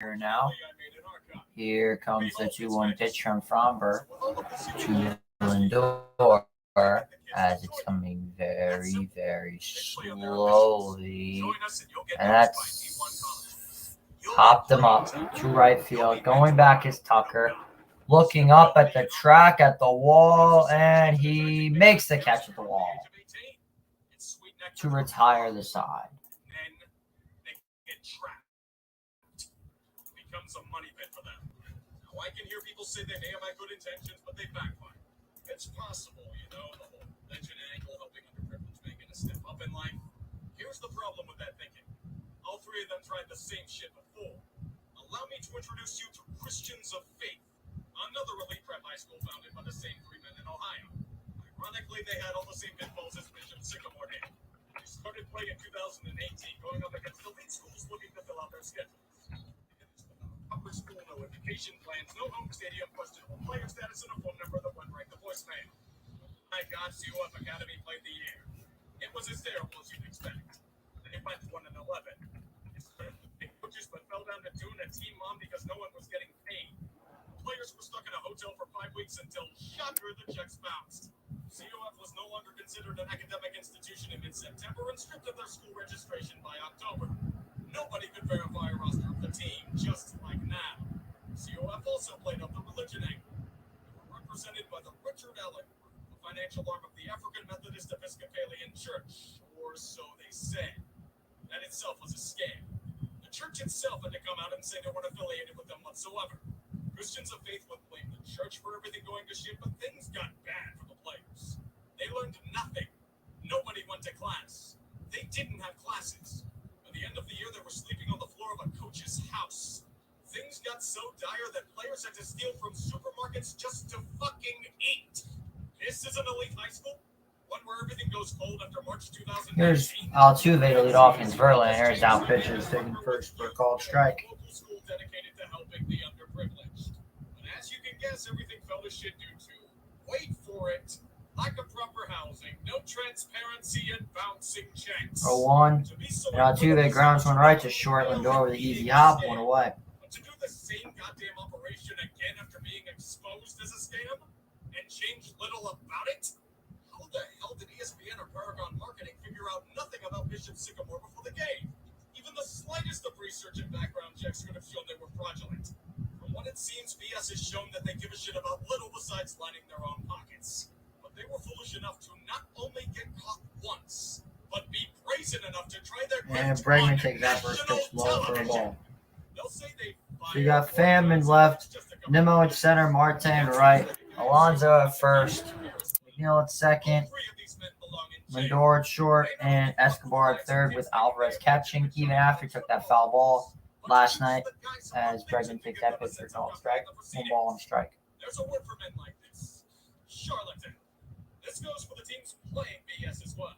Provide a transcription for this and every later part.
now. Here comes the 2-1 pitch from Fromber to Lindor as it's coming very, very slowly. And that's popped him up to right field. Going back is Tucker. Looking up at the track, at the wall, and he makes the catch at the wall to retire the side. Becomes a money pit for them. Now, I can hear people say they may have had good intentions, but they backfire. It's possible, the whole legend angle helping underprivileged making a step up in life. Here's the problem with that thinking. All three of them tried the same shit before. Allow me to introduce you to Christians of Faith, another elite prep high school founded by the same three men in Ohio. Ironically, they had all the same pitfalls as Bishop Sycamore did. They started playing in 2018, going up against elite schools looking to fill out their schedules. Upper school, no education plans, no home stadium, questionable player status, and a phone number that went right to voicemail. My God, CUF Academy played the year. It was as terrible as you'd expect. They went 1-11. They coaches but fell down to 2 and a team mom because no one was getting paid. Players were stuck in a hotel for 5 weeks until, shocker, the checks bounced. CUF was no longer considered an academic institution in mid-September and stripped of their school registration by October. Nobody could verify a roster of the team, just like now. CUF also played up the religion angle. They were represented by the Richard Allen, the financial arm of the African Methodist Episcopalian Church, or so they said. That itself was a scam. The church itself had to come out and say they weren't affiliated with them whatsoever. Christians of Faith would blame the church for everything going to shit, but things got bad for the players. They learned nothing. Nobody went to class. They didn't have classes. At the end of the year, they were sleeping on the floor of a coach's house. Things got so dire that players had to steal from supermarkets just to fucking eat. This is an elite high school? One where everything goes cold after March 2019. Here's Altuve to lead off against Verlander. Here's down pitches, taking first for a called strike. Local school dedicated to helping the underprivileged. But as you can guess, everything fell to shit due to, wait for it, lack of proper housing, no transparency, and bouncing checks. 0-1. And Altuve grounds one right to short. Lindor with an easy hop, one away. But to do the same goddamn operation again after being exposed as a scam and change little about it? How the hell did ESPN or Paragon Marketing figure out nothing about Bishop Sycamore before the game? Even the slightest of research and background checks could have shown they were fraudulent. From what it seems, BS has shown that they give a shit about little besides lining their own pockets. They were foolish enough to not only get caught once, but be brazen enough to try their And Bregman takes that first pitch low for a ball. They'll say they So you got Famman left, Nimmo at center, Marte at right, Alonso at first, McNeil at second, Lindor at short, and Escobar at third with Alvarez catching even after he took that foul ball last night as Bregman takes that pitch for called strike. 1 ball and strike. There's a word for men like this. Charlatan. This goes for the teams playing BS as well.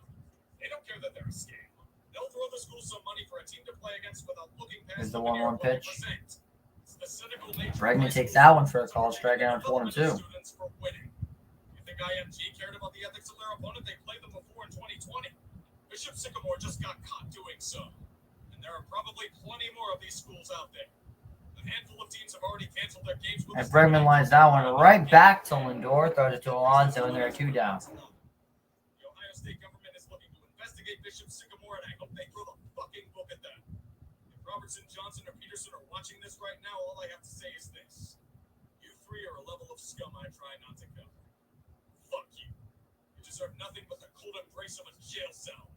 They don't care that they're a scam. They'll throw the school some money for a team to play against without looking past the 1-1 pitch. Bregman takes that one for a call strike down 4-2. You think IMG cared about the ethics of their opponent? They played them before in 2020. Bishop Sycamore just got caught doing so. And there are probably plenty more of these schools out there. A handful of teams have already canceled their games with and Bregman lines that one right back to Lindor, throws it to Alonso, and there are 2 down. The Ohio State government is looking to investigate Bishop Sycamore, and I hope they throw the fucking book at them. If Robertson, Johnson, or Peterson are watching this right now, all I have to say is this. You three are a level of scum I try not to cover. Fuck you. You deserve nothing but the cold embrace of a jail cell.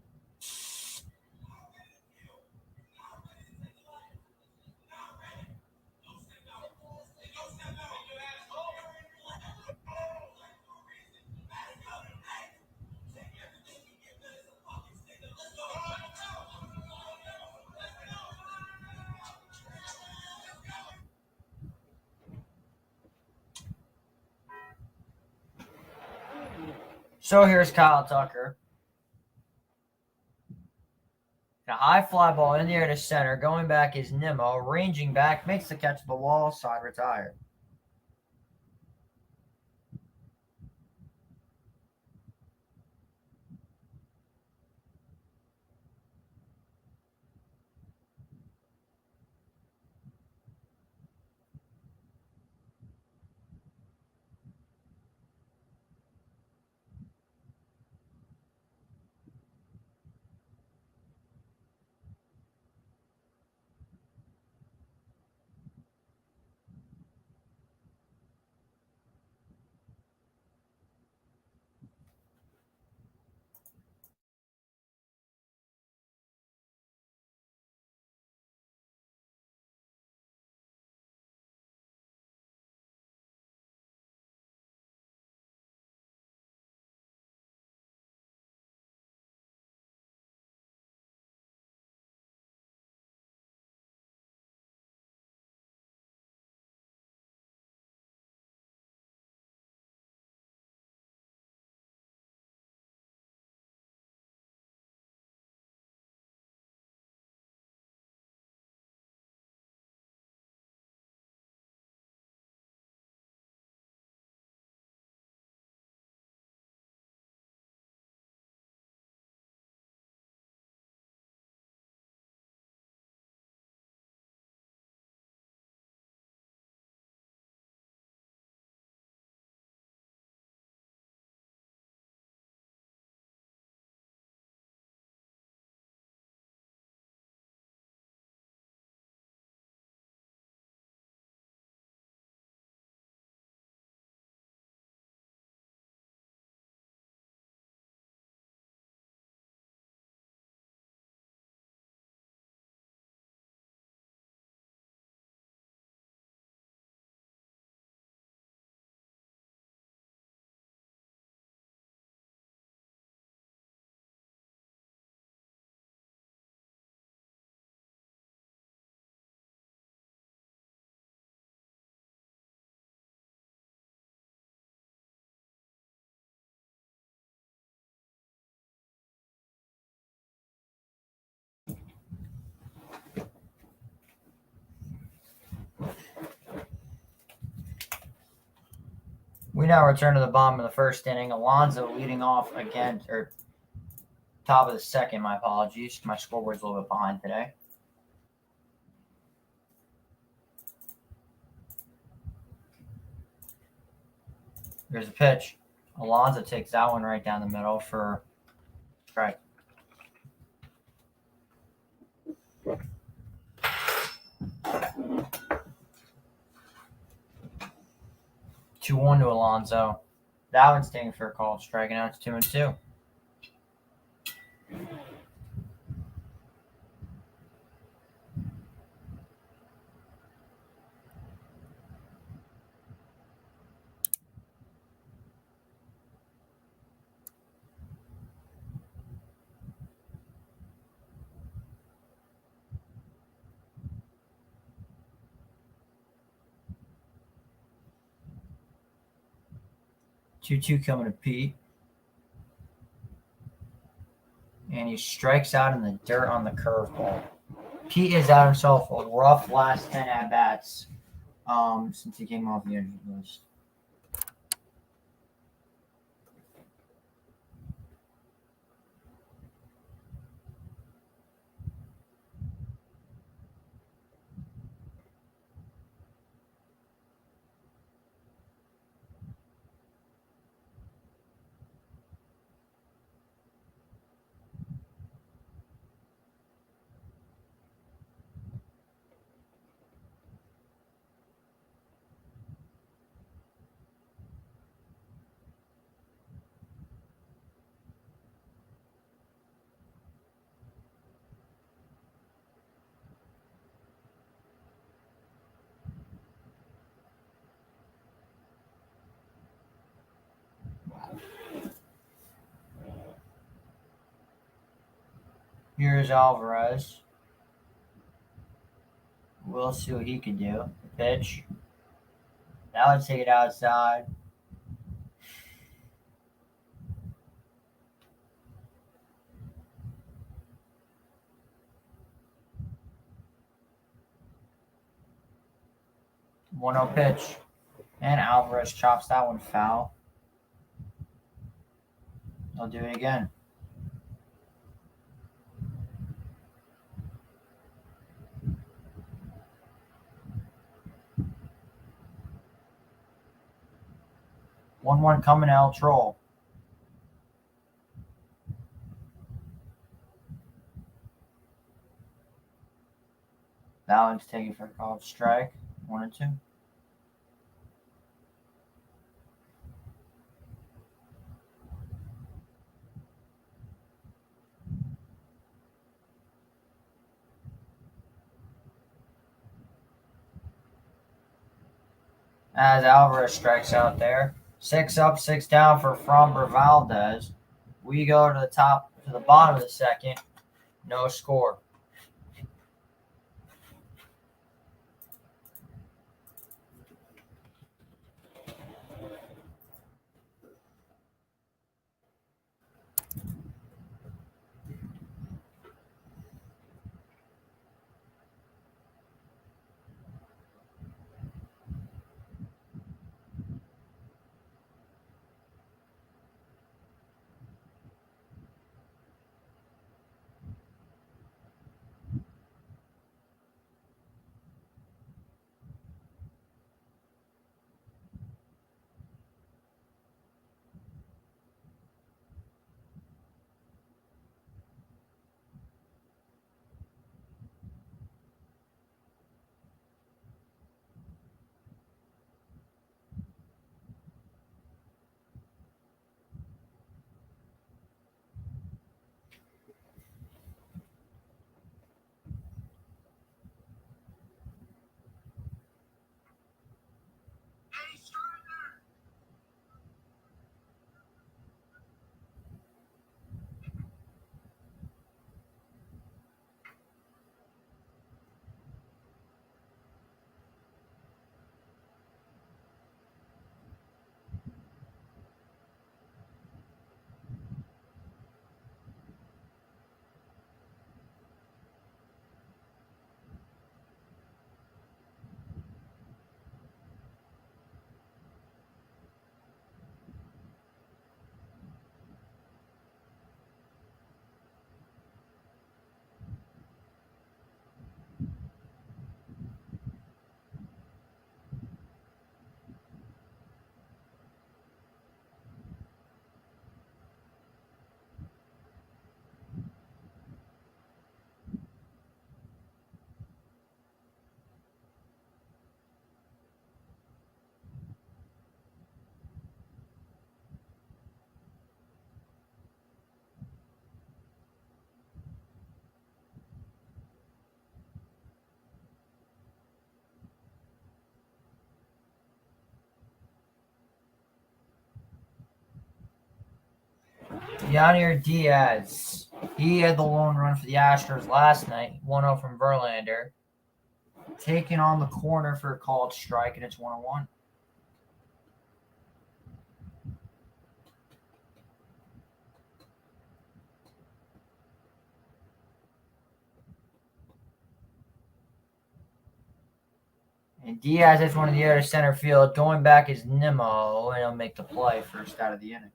So here's Kyle Tucker. A high fly ball in the air to center. Going back is Nimmo. Ranging back. Makes the catch at the wall. Side retired. We now return to the bottom of the first inning. Alonso leading off again, or top of the second, my apologies. My scoreboard's a little bit behind today. There's a pitch. Alonso takes that one right down the middle for strike. Two one to Alonso. That one's taken for a call. Striking out. It's 2-2. Two coming to Pete. And he strikes out in the dirt on the curveball. Pete has had himself a rough last 10 at-bats since he came off the injured list. Here's Alvarez. We'll see what he can do. The pitch. That would take it outside. One 0 pitch. And Alvarez chops that one foul. They'll do it again. One coming to El Troll. That one's taken for a called strike. 1-2. As Alvarez strikes out there. 6 up, 6 down for Framber Valdez. We go to the bottom of the second. No score. Yadier Diaz. He had the lone run for the Astros last night. 1-0 from Verlander. Taking on the corner for a called strike, and it's 1-1. And Diaz is one of the other center field. Going back is Nimmo, and he'll make the play first out of the inning.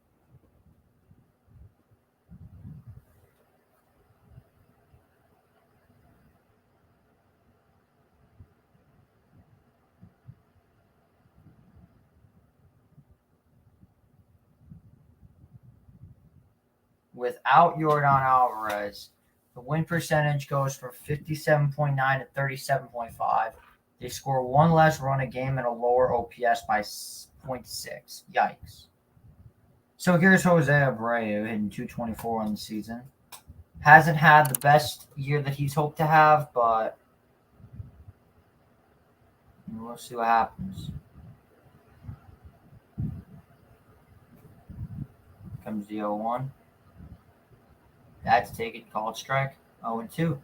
Without Jordan Alvarez, the win percentage goes from 57.9 to 37.5. They score one less run a game and a lower OPS by 0.6. Yikes. So here's Jose Abreu hitting 224 on the season. Hasn't had the best year that he's hoped to have, but we'll see what happens. Comes the 0-1. That's taken, called strike. 0-2.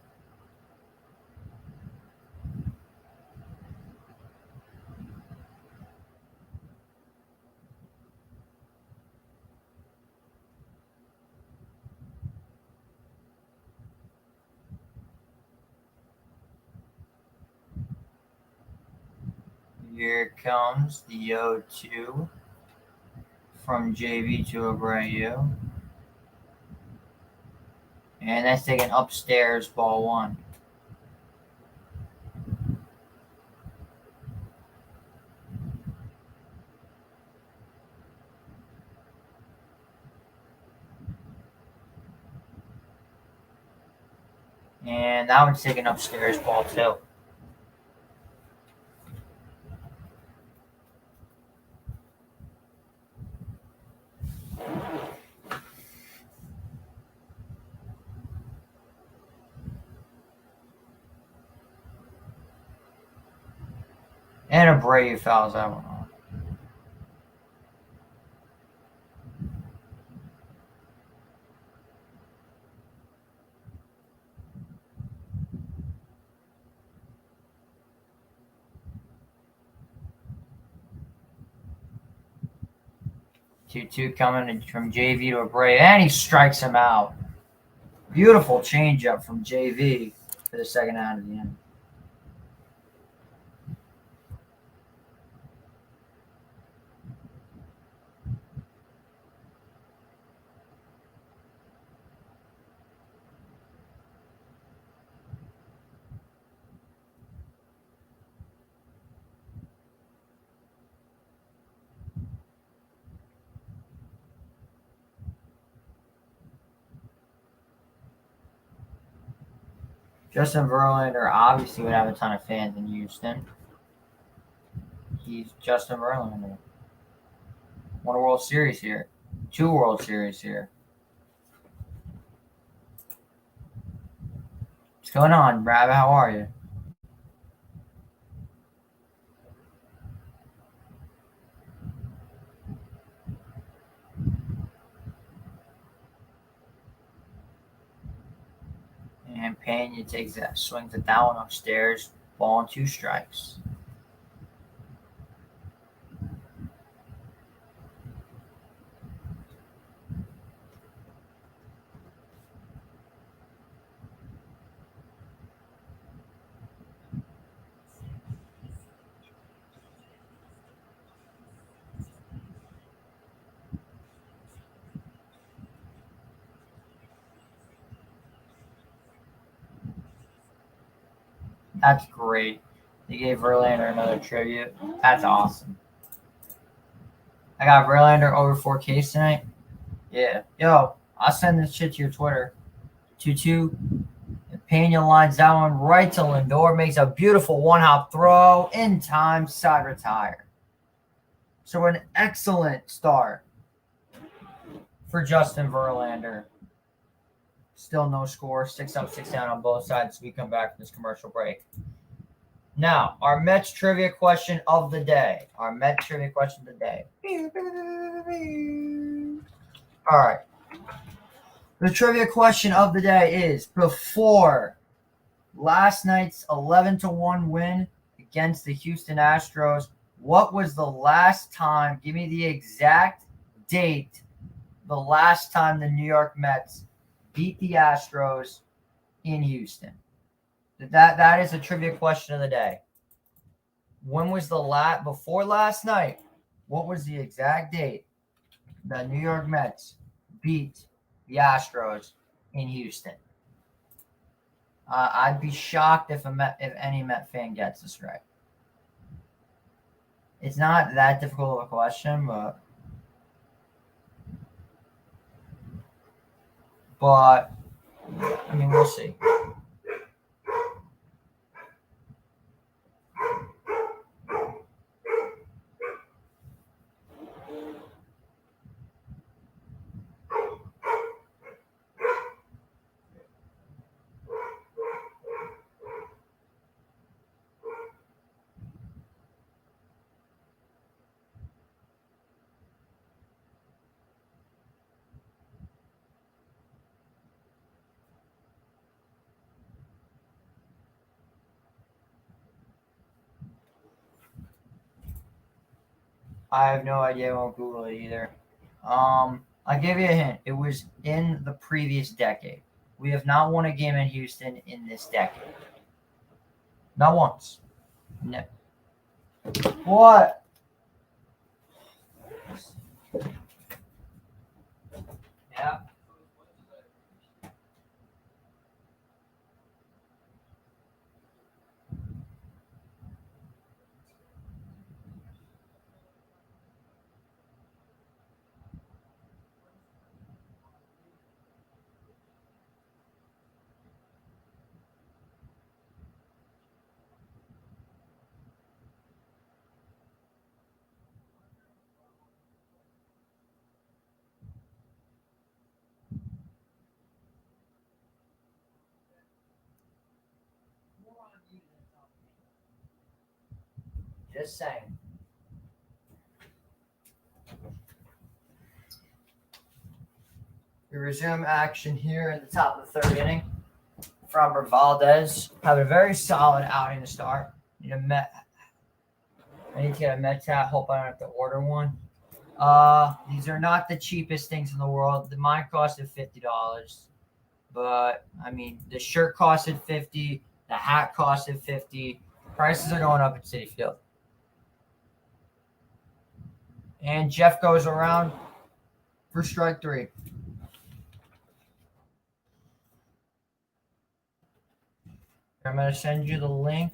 Here comes the 0-2 from JV to Abreu. And that's taken upstairs, ball 1. And that one's taken upstairs, ball 2. And Abreu fouls that one off. Two coming from JV to Abreu, and he strikes him out. Beautiful changeup from JV for the second out of the inning. Justin Verlander obviously would have a ton of fans in Houston. He's Justin Verlander. Won a World Series here. 2 World Series here. What's going on, Rabbit? How are you? And Pena takes that, swings it down upstairs, ball and 2 strikes. That's great. They gave Verlander another tribute. That's awesome. I got Verlander over 4Ks tonight. Yeah. Yo, I'll send this shit to your Twitter. 2-2. Pena lines that one right to Lindor. Makes a beautiful one-hop throw. In time, side retire. So an excellent start for Justin Verlander. Still no score. 6 up, 6 down on both sides. We come back from this commercial break. Now, our Mets trivia question of the day. All right. The trivia question of the day is, before last night's 11-1 win against the Houston Astros, what was the last time? Give me the exact date. The last time the New York Mets beat the Astros in Houston. That is a trivia question of the day. When was the before last night? What was the exact date the New York Mets beat the Astros in Houston? I'd be shocked if any Met fan gets this right. It's not that difficult of a question, but I mean, we'll see. I have no idea. I won't Google it either. I'll give you a hint. It was in the previous decade. We have not won a game in Houston in this decade. Not once. No. What? Yeah. Just saying. We resume action here in the top of the third inning. Framber Valdez having a very solid outing to start. I need to get a Mets hat. Hope I don't have to order one. These are not the cheapest things in the world. Mine costed $50, but I mean the shirt costed $50, the hat costed $50. Prices are going up at Citi Field. And Jeff goes around for strike three. I'm going to send you the link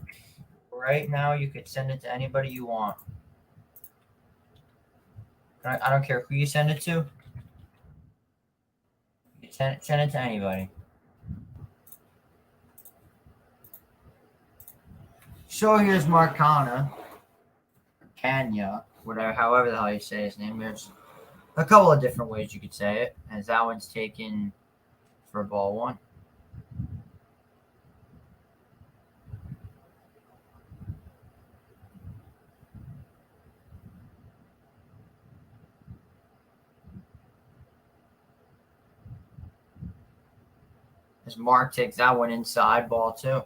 right now. You could send it to anybody you want. I don't care who you send it to. Send it to anybody. So here's Marcana. Kenya. Whatever, however the hell you say his name. There's a couple of different ways you could say it. As that one's taken for ball one. As Mark takes that one inside, ball two.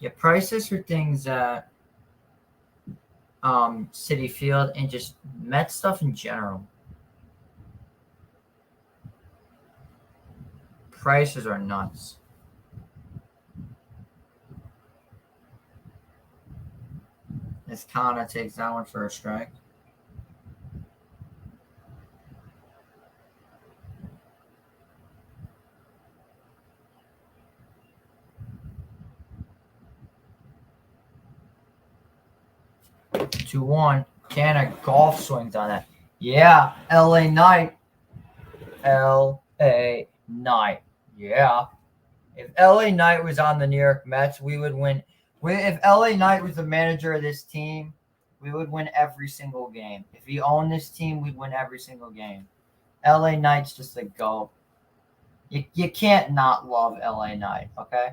Yeah, prices for things at Citi Field and just Met stuff in general. Prices are nuts. As Kana takes that one for a strike. Two one. Kana golf swings on that. Yeah, LA Knight. LA Knight. Yeah. If LA Knight was on the New York Mets, we would win. If LA Knight was the manager of this team, we would win every single game. If he owned this team, we'd win every single game. LA Knight's just a go. You can't not love LA Knight, okay?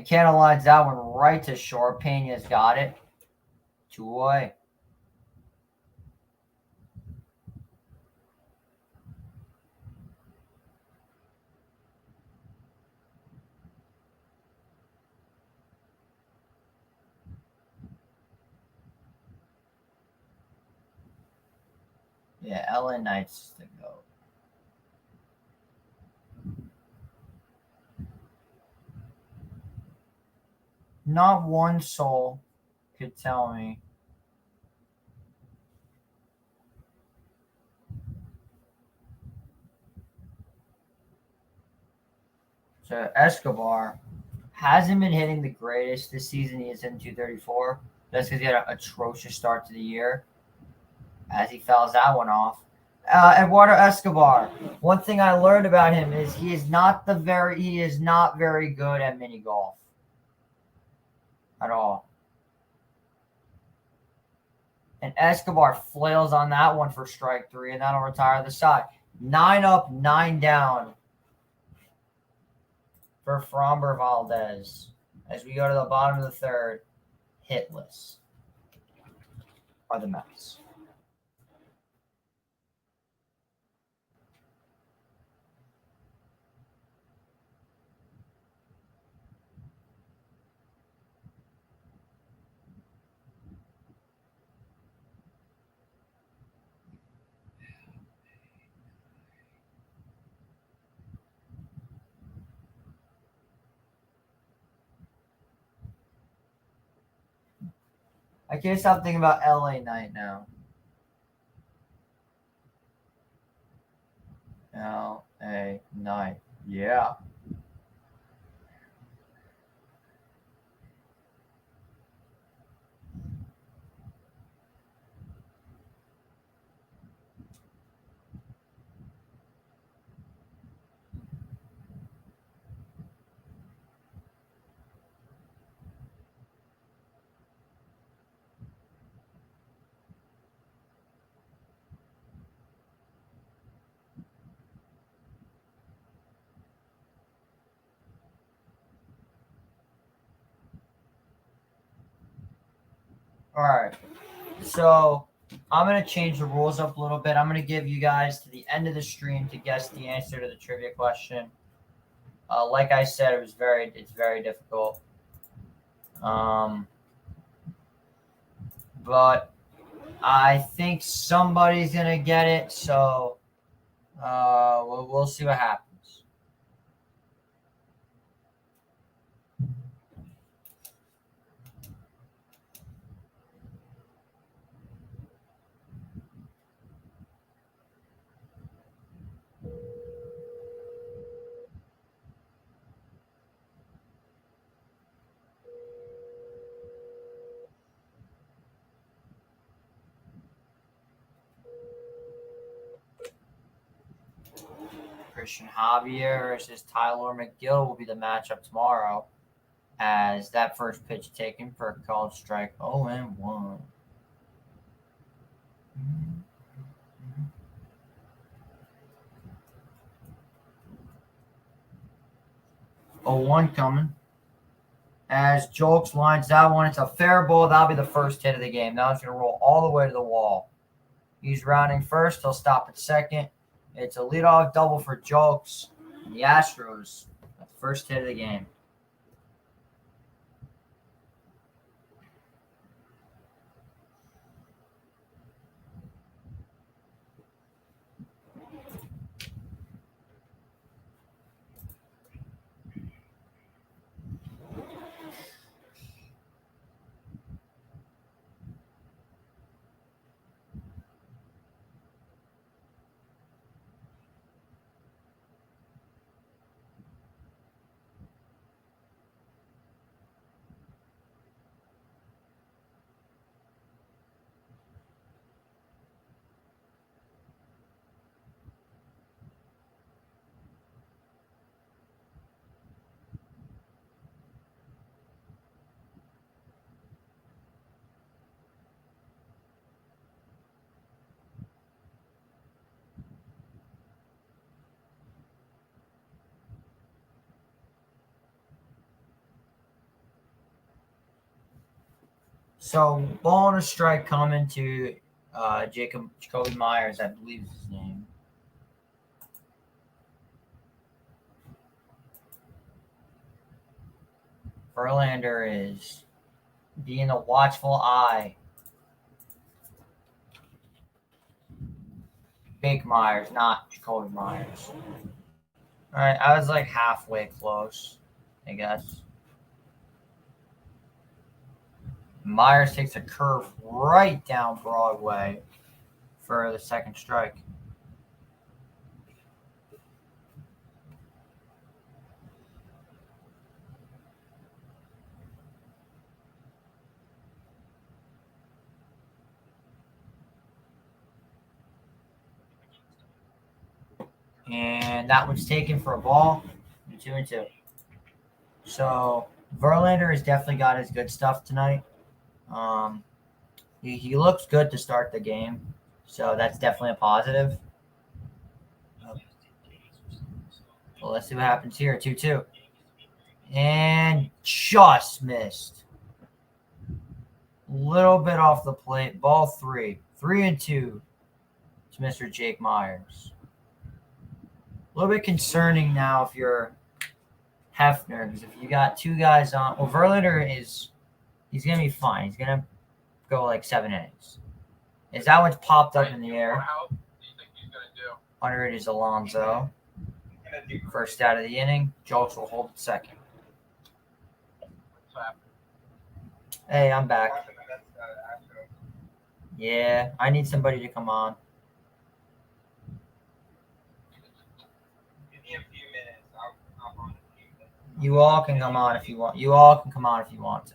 And Cannon lines that one right to short. Pena's got it. 2 away. Yeah, LA Knights to go. Not one soul could tell me. So Escobar hasn't been hitting the greatest this season. He is in 234. That's because he had an atrocious start to the year as he fouls that one off. Eduardo Escobar. One thing I learned about him is he is not very good at mini golf at all. And Escobar flails on that one for strike 3, and that'll retire the side. 9 up, 9 down for Framber Valdez as we go to the bottom of the third. Hitless are the Mets. I can't stop thinking about LA Knight now. LA Knight. Yeah. All right. So I'm going to change the rules up a little bit. I'm going to give you guys to the end of the stream to guess the answer to the trivia question. Like I said, it's very difficult. But I think somebody's going to get it. So we'll see what happens. Christian Javier versus Tyler McGill will be the matchup tomorrow, as that first pitch taken for a called strike 0-1. 0-1 coming. As Jolks lines that one, it's a fair ball. That'll be the first hit of the game. Now it's going to roll all the way to the wall. He's rounding first. He'll stop at second. It's a leadoff double for Jolks. And the Astros, the first hit of the game. So ball and a strike coming to Jacoby Myers, I believe is his name. Verlander is being a watchful eye. Jake Myers, not Jacoby Myers. All right, I was like halfway close, I guess. Myers takes a curve right down Broadway for the second strike. And that one's taken for a ball. 2-2. So Verlander has definitely got his good stuff tonight. He looks good to start the game, so that's definitely a positive. Well, let's see what happens here. 2-2. And just missed. Little bit off the plate. Ball 3. 3-2 to Mr. Jake Myers. A little bit concerning now if you're Hefner, because if you got two guys on, well, Verlander he's gonna be fine. He's gonna go like 7 innings. Is that what's popped up in the air? How do you think he's going to do? Under it is Alonso. First out of the inning. Jolks will hold it second. Hey, I'm back. Yeah, I need somebody to come on. Give me a few minutes. I'll on a few minutes. You all can come on if you want. You all can come on if you want to.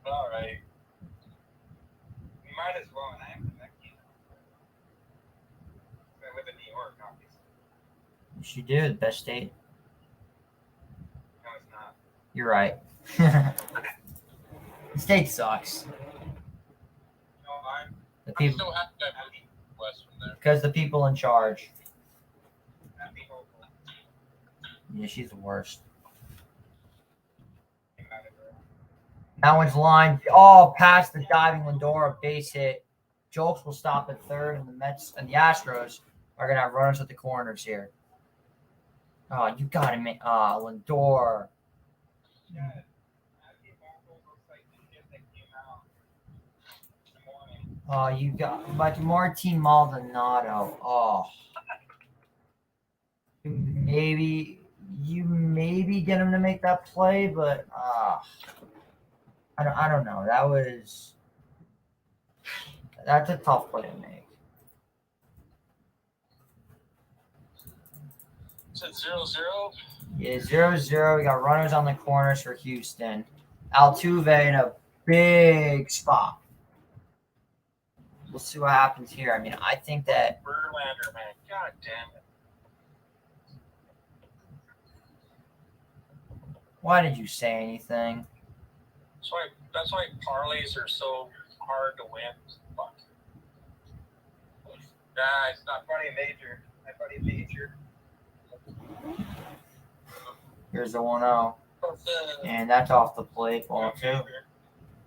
All right. We might as well, and I am connected. I live in New York, obviously. Yes, you do. The best state. No, it's not. You're right. The state sucks. No, The I'm people, so happy I moved west from there. because the people in charge. I'm be hopeful. Yeah, she's the worst. Came out of her. That one's lined. Oh, past the diving Lindor, base hit. Jolks will stop at third, and the Mets and the Astros are gonna have runners at the corners here. Oh, you got him, Lindor. Yeah. Happy Vocal looks like the shit that came out this morning. Oh, you got like Martin Maldonado. Oh, you maybe get him to make that play, but I don't know. That's a tough play to make. Is it 0-0? Yeah, 0-0. We got runners on the corners for Houston. Altuve in a big spot. We'll see what happens here. I mean, I think that Verlander, man. God damn it. why did you say anything? That's why parlays are so hard to win. Fuck. Nah, it's not Buddy Major. My buddy Major. Here's the 1-0. funny. And that's off the plate. Ball 2.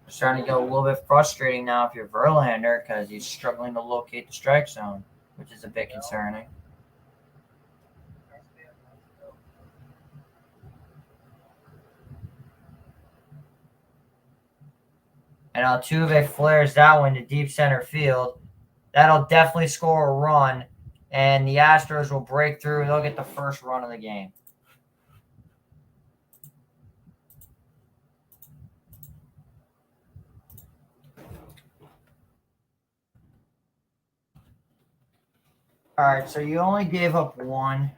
It's starting to get a little bit frustrating now if you're Verlander because he's struggling to locate the strike zone, which is a bit concerning. And Altuve flares that one to deep center field. That'll definitely score a run, and the Astros will break through. They'll get the first run of the game. All right, so you only gave up one.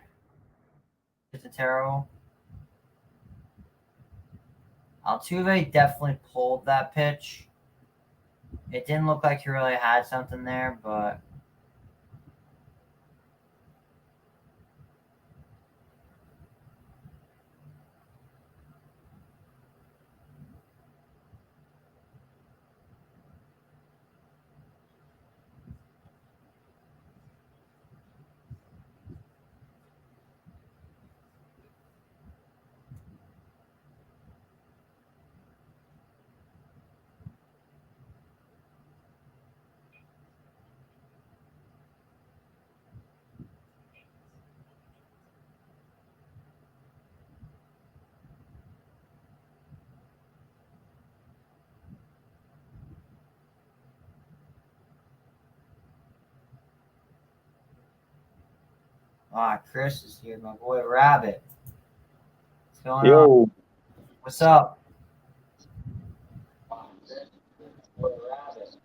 It's a terrible. Altuve definitely pulled that pitch. It didn't look like he really had something there, but Ah, Chris is here, my boy Rabbit. What's going on? Yo, What's up?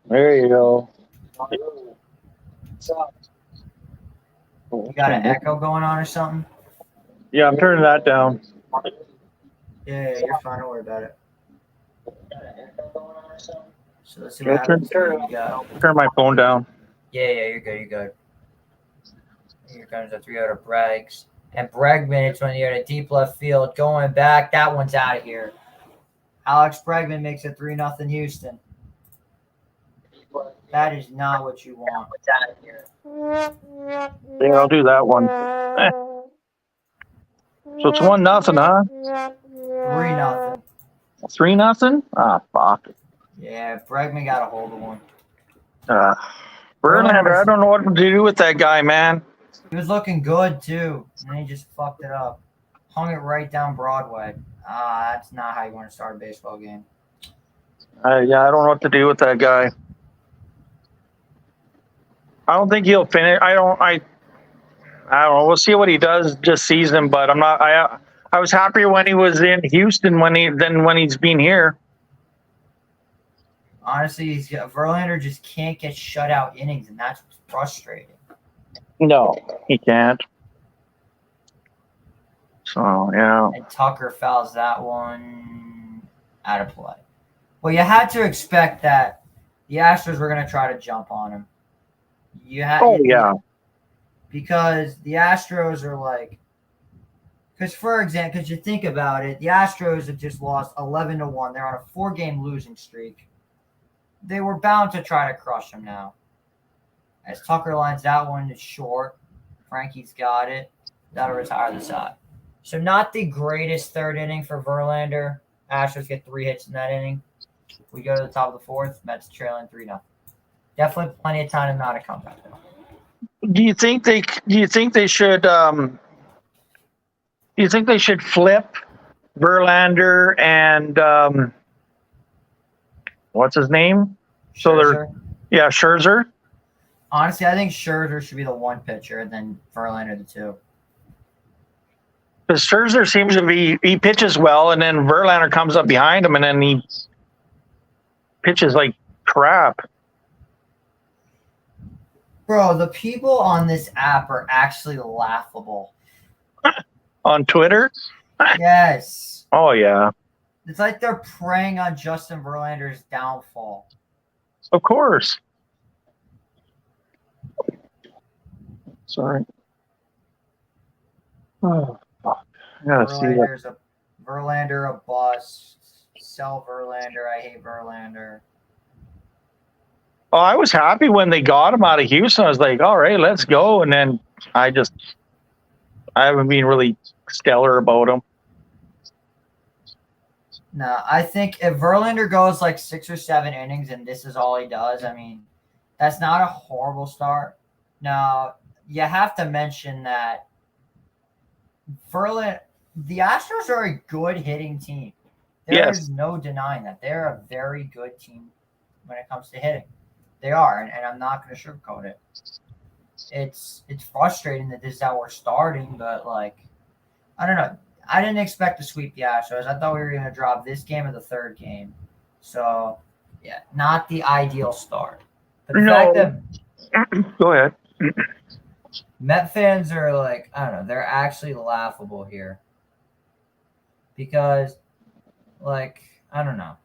there you go. You got an echo going on or something? Yeah, I'm turning that down. Yeah, you're fine. Don't worry about it. So let's see Yeah, what happens here. You got. turn my phone down. Yeah, you're good. You're good. Here comes the 3-0 to Breggs. And Bregman, it's when you're in a deep left field. Going back. That one's out of here. Alex Bregman makes it 3-0 Houston. That is not what you want. Yeah, I'll do that one. So it's 1-0, huh? 3-0. 3-0? Ah, fuck. Yeah, Bregman got a hold of one. Verlander, I don't know what to do with that guy, man. He was looking good too, and then he just fucked it up. Hung it right down Broadway. That's not how you want to start a baseball game. Yeah, I don't know what to do with that guy. I don't think he'll finish. I don't know. We'll see what he does this season, but I'm not. I was happier when he was in Houston than when he's been here. Honestly, Verlander just can't get shutout innings, and that's frustrating. No, he can't. So yeah. And Tucker fouls that one out of play. Well, you had to expect that the Astros were going to try to jump on him. Yeah. Because the Astros are like, because for example, because you think about it, the Astros have just lost 11-1. They're on a 4-game losing streak. They were bound to try to crush him now. As Tucker lines that one is short, Frankie's got it. That'll retire the side. So not the greatest third inning for Verlander. Astros get 3 hits in that inning. We go to the top of the 4th. Mets trailing 3-0. Definitely plenty of time to not a comeback. Do you think they should? Do you think they should flip Verlander and what's his name? Scherzer. Scherzer. Honestly, I think Scherzer should be the 1 pitcher, and then Verlander the 2. Because Scherzer seems to he pitches well, and then Verlander comes up behind him, and then he pitches like crap. Bro, the people on this app are actually laughable. On Twitter? Yes. Oh, yeah. It's like they're preying on Justin Verlander's downfall. Of course. Sorry. Oh, fuck. I gotta see that. Verlander a bust. Sell Verlander. I hate Verlander. Oh, I was happy when they got him out of Houston. I was like, all right, let's go. And then I haven't been really stellar about him. No, I think if Verlander goes like 6 or 7 innings and this is all he does, I mean, that's not a horrible start. Now, you have to mention that the Astros are a good hitting team. There is no denying that. They're a very good team when it comes to hitting. They are, and I'm not going to sugarcoat it. It's frustrating that this is how we're starting, but like, I don't know. I didn't expect to sweep the Astros. I thought we were going to drop this game or the 3rd game. So, yeah, not the ideal start. But the fact that go ahead. Met fans are like, I don't know, they're actually laughable here. Because, like, I don't know.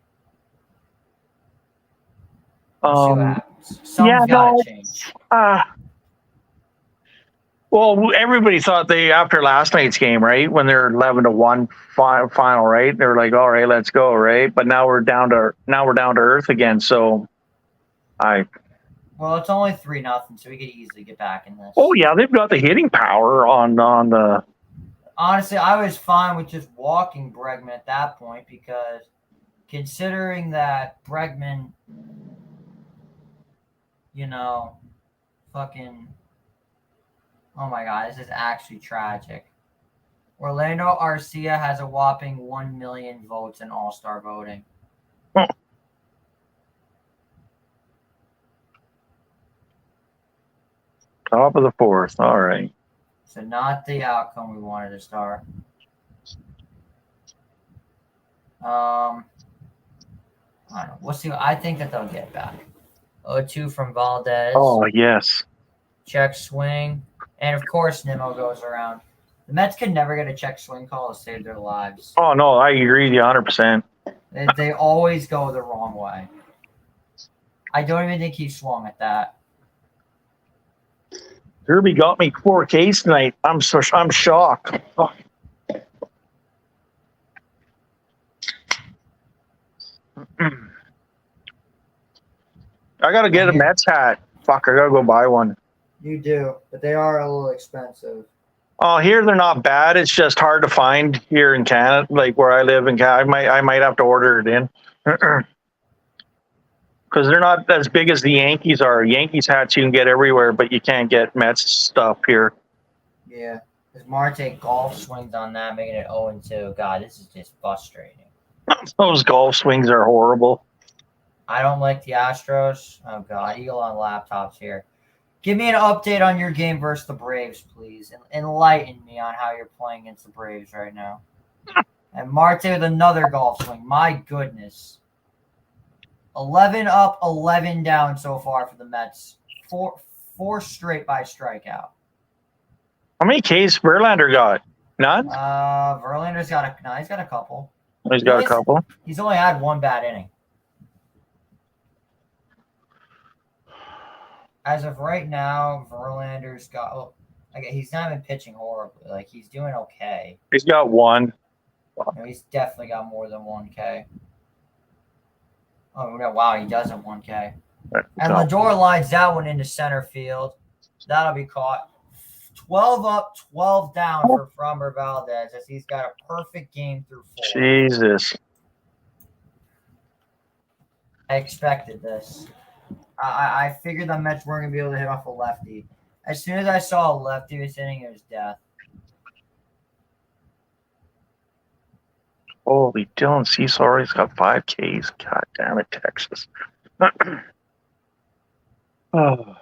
We'll see what happens. Something's got to change. Well, everybody thought after last night's game, right, when they're 11-1 final, right? They were like, all right, let's go, right? But now we're down to earth again. So, well, it's only 3-0, so we could easily get back in this. Oh yeah, they've got the hitting power on the. Honestly, I was fine with just walking Bregman at that point because, considering that Bregman, fucking. Oh my God, this is actually tragic. Orlando Arcia has a whopping 1 million votes in All-Star voting. Oh. Top of the 4th. All right. So not the outcome we wanted to start. I don't know. We'll see. I think that they'll get back. 0-2 from Valdez. Oh, yes. Check swing. And of course, Nimmo goes around. The Mets can never get a check swing call to save their lives. Oh, no, I agree with you 100%. They always go the wrong way. I don't even think he swung at that. Kirby got me 4Ks tonight. I'm shocked. Oh. I gotta get a Mets hat. Fuck, I gotta go buy one. You do, but they are a little expensive. Oh, here they're not bad. It's just hard to find here in Canada, like where I live in Canada. I might have to order it in. Because they're not as big as the Yankees are. Yankees hats you can get everywhere, but you can't get Mets stuff here. Yeah, because Marte golf swings on that, making it 0-2. God, this is just frustrating. Those golf swings are horrible. I don't like the Astros. Oh, God, Eagle on laptops here. Give me an update on your game versus the Braves, please. Enlighten me on how you're playing against the Braves right now. And Marte with another golf swing. My goodness. 11 up, 11 down so far for the Mets. Four straight by strikeout. How many Ks Verlander got? None? Verlander's got he's got a couple. He's got a couple. He's only had one bad inning. As of right now, Verlander's got he's not even pitching horribly. Like, he's doing okay. He's got one. No, he's definitely got more than 1K. Oh, no, wow, he does have 1K. And Lindor lines that one into center field. That'll be caught. 12 up, 12 down for Framber Valdez as he's got a perfect game through 4. Jesus. I expected this. I figured the Mets weren't going to be able to hit off a lefty. As soon as I saw a lefty was hitting, it was death. Holy, Dylan Ceasar, he's got 5 Ks. God damn it, Texas. Oh.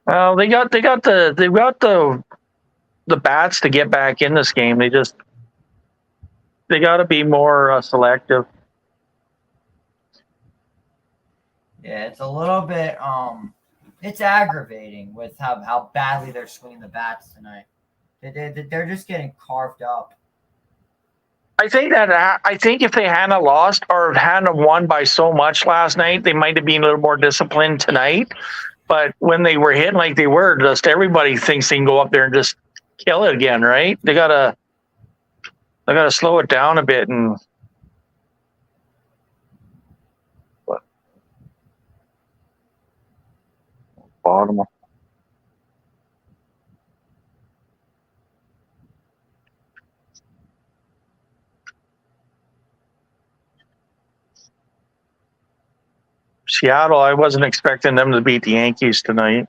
Well, they've got the bats to get back in this game. They got to be more selective. Yeah, it's a little bit it's aggravating with how badly they're swinging the bats tonight. They're just getting carved up. I think if they hadn't lost or hadn't won by so much last night, they might have been a little more disciplined tonight. But when they were hitting like they were, just everybody thinks they can go up there and just kill it again, right? They gotta slow it down a bit and. Bottom. Seattle, I wasn't expecting them to beat the Yankees tonight.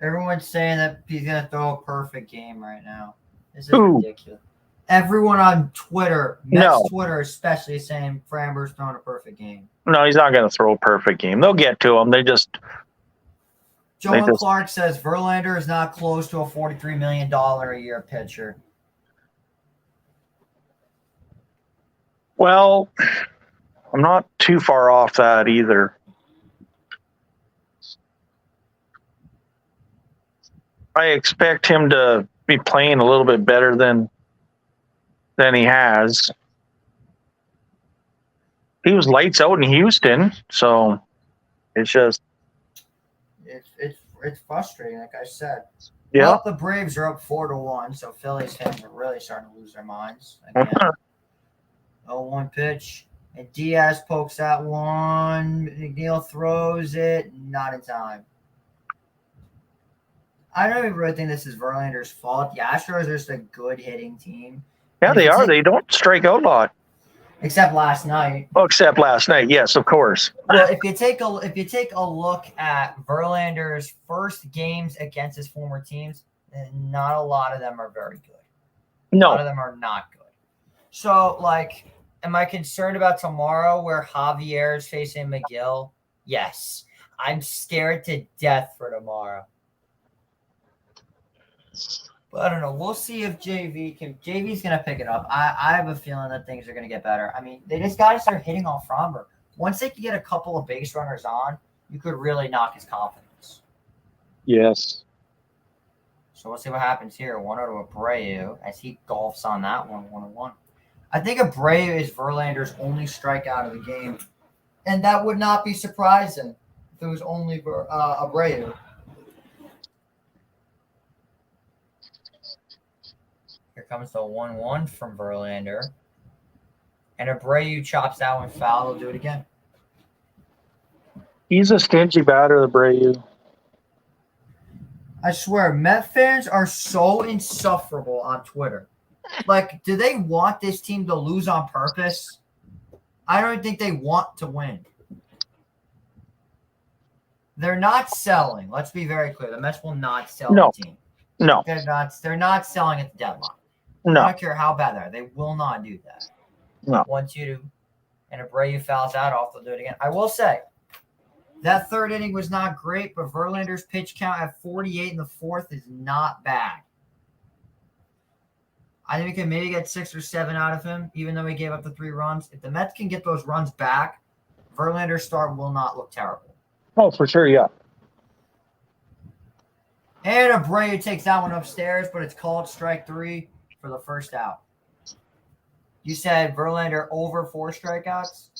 Everyone's saying that he's going to throw a perfect game right now. This is ridiculous. Everyone on Twitter, Twitter especially, saying Framber's throwing a perfect game. No, he's not going to throw a perfect game. They'll get to him. Joe Clark says Verlander is not close to a $43 million a year pitcher. Well, I'm not too far off that either. I expect him to be playing a little bit better than he has. He was lights out in Houston, so it's just it's frustrating, like I said. Yeah. Well, the Braves are up 4-1, so Phillies fans are really starting to lose their minds again. 0-1 pitch, and Diaz pokes that one. McNeil throws it, not in time. I don't even really think this is Verlander's fault. The Astros are just a good hitting team. Yeah, they are. They don't strike out a lot. Except last night. Oh, except last night. Yes, of course. Well, if you take a look at Verlander's first games against his former teams, not a lot of them are very good. No. A lot of them are not good. So, like, Am I concerned about tomorrow where Javier is facing McGill? Yes. I'm scared to death for tomorrow. But I don't know. We'll see if JV's going to pick it up. I have a feeling that things are going to get better. I mean, they just got to start hitting off Fromber. Once they can get a couple of base runners on, you could really knock his confidence. Yes. So we'll see what happens here. 1-0 to Abreu as he golfs on that one, 1-1. I think Abreu is Verlander's only strikeout of the game. And that would not be surprising if it was only Abreu. Here comes the 1-1 from Verlander. And Abreu chops that one foul. He'll do it again. He's a stingy batter, Abreu. I swear, Met fans are so insufferable on Twitter. Like, do they want this team to lose on purpose? I don't think they want to win. They're not selling. Let's be very clear. The Mets will not sell the team. No. They're not selling at the deadline. No. I don't care how bad they are. They will not do that. No. 1-2, and Abreu fouls out off. They'll do it again. I will say, that third inning was not great, but Verlander's pitch count at 48 in the fourth is not bad. I think we can maybe get 6 or 7 out of him, even though he gave up the 3 runs. If the Mets can get those runs back, Verlander's start will not look terrible. Oh, for sure, yeah. And Abreu takes that one upstairs, but it's called strike 3 for the first out. You said Verlander over 4 strikeouts?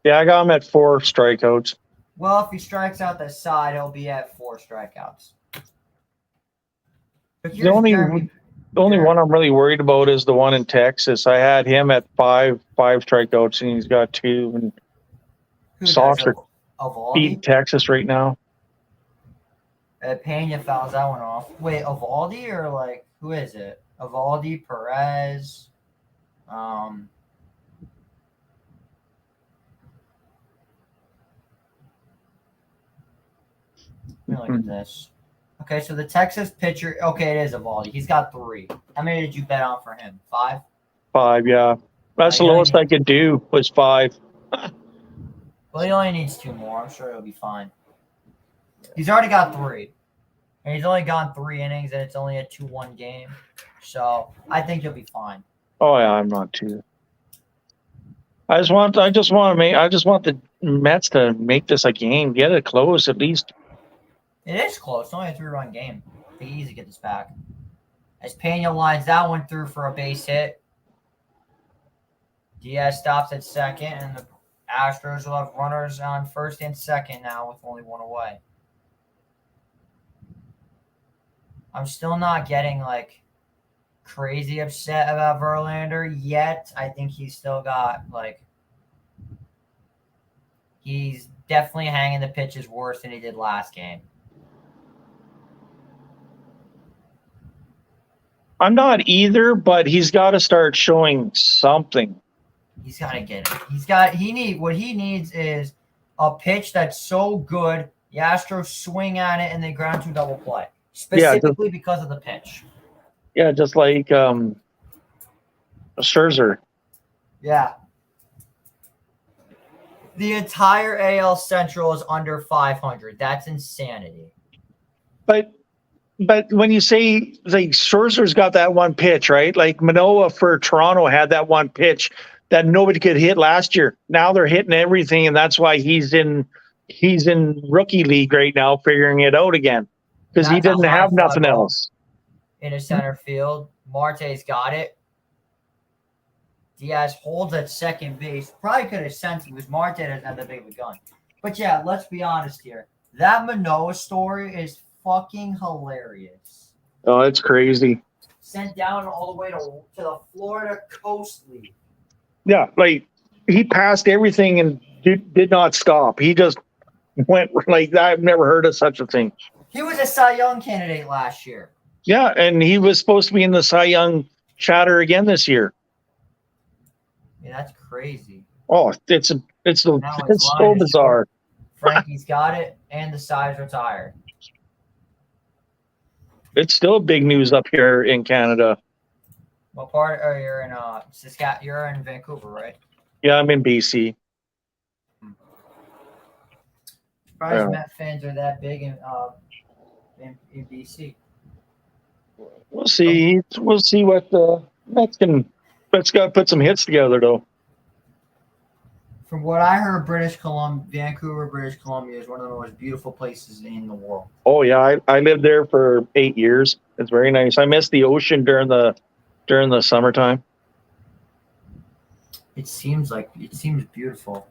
Yeah, I got him at 4 strikeouts. Well, if he strikes out the side, he'll be at 4 strikeouts. The only one I'm really worried about is the one in Texas. I had him at 5 strikeouts, and he's got 2. And Sox are beating Texas right now. Pena fouls that one off. Wait, Evaldi or like who is it? Evaldi, Perez. Let me look at this. Okay, so the Texas pitcher. Okay, it is Evaldi. He's got 3. How many did you bet on for him? 5. 5, yeah. That's the lowest I could do was 5. Well, he only needs 2 more. I'm sure he'll be fine. He's already got 3. And he's only gone 3 innings, and it's only a 2-1 game. So I think he'll be fine. Oh yeah, I'm not too. I just want the Mets to make this a game, get it close at least. It is close. It's only a 3-run game. It'll be easy to get this back. As Pena lines that one through for a base hit. Diaz stops at second, and the Astros will have runners on first and second now with only 1 away. I'm still not getting like crazy upset about Verlander yet. I think he's still got he's definitely hanging the pitches worse than he did last game. I'm not either, but he's got to start showing something. He's got to get it. What he needs is a pitch that's so good, the Astros swing at it and they ground to double play. Specifically because of the pitch. Yeah, just like Scherzer. Yeah. The entire AL Central is under 500. That's insanity. But when you say like Scherzer's got that one pitch, right? Like Manoah for Toronto had that one pitch that nobody could hit last year. Now they're hitting everything, and that's why he's in rookie league right now, figuring it out again because he didn't have nothing else. In a center field, Marte's got it. Diaz holds at second base. Probably could have sent him because Marte doesn't have that big of a gun. But yeah, let's be honest here. That Manoah story is fucking hilarious. Oh, it's crazy. Sent down all the way to the Florida Coast League. Yeah, like he passed everything and did not stop. He just went like that. I've never heard of such a thing. He was a Cy Young candidate last year. Yeah, and he was supposed to be in the Cy Young chatter again this year. Yeah, that's crazy. Oh, it's so bizarre. Frankie's got it, and the Cy's retired. It's still big news up here in Canada. What part are you in? You're in Vancouver, right? Yeah, I'm in BC. Surprised Yeah. Met fans are that big in BC. We'll see. We'll see what the Mets can. Mets got to put some hits together, though. From what I heard, Vancouver, British Columbia is one of the most beautiful places in the world. Oh yeah, I lived there for 8 years. It's very nice. I miss the ocean during the summertime. It seems beautiful.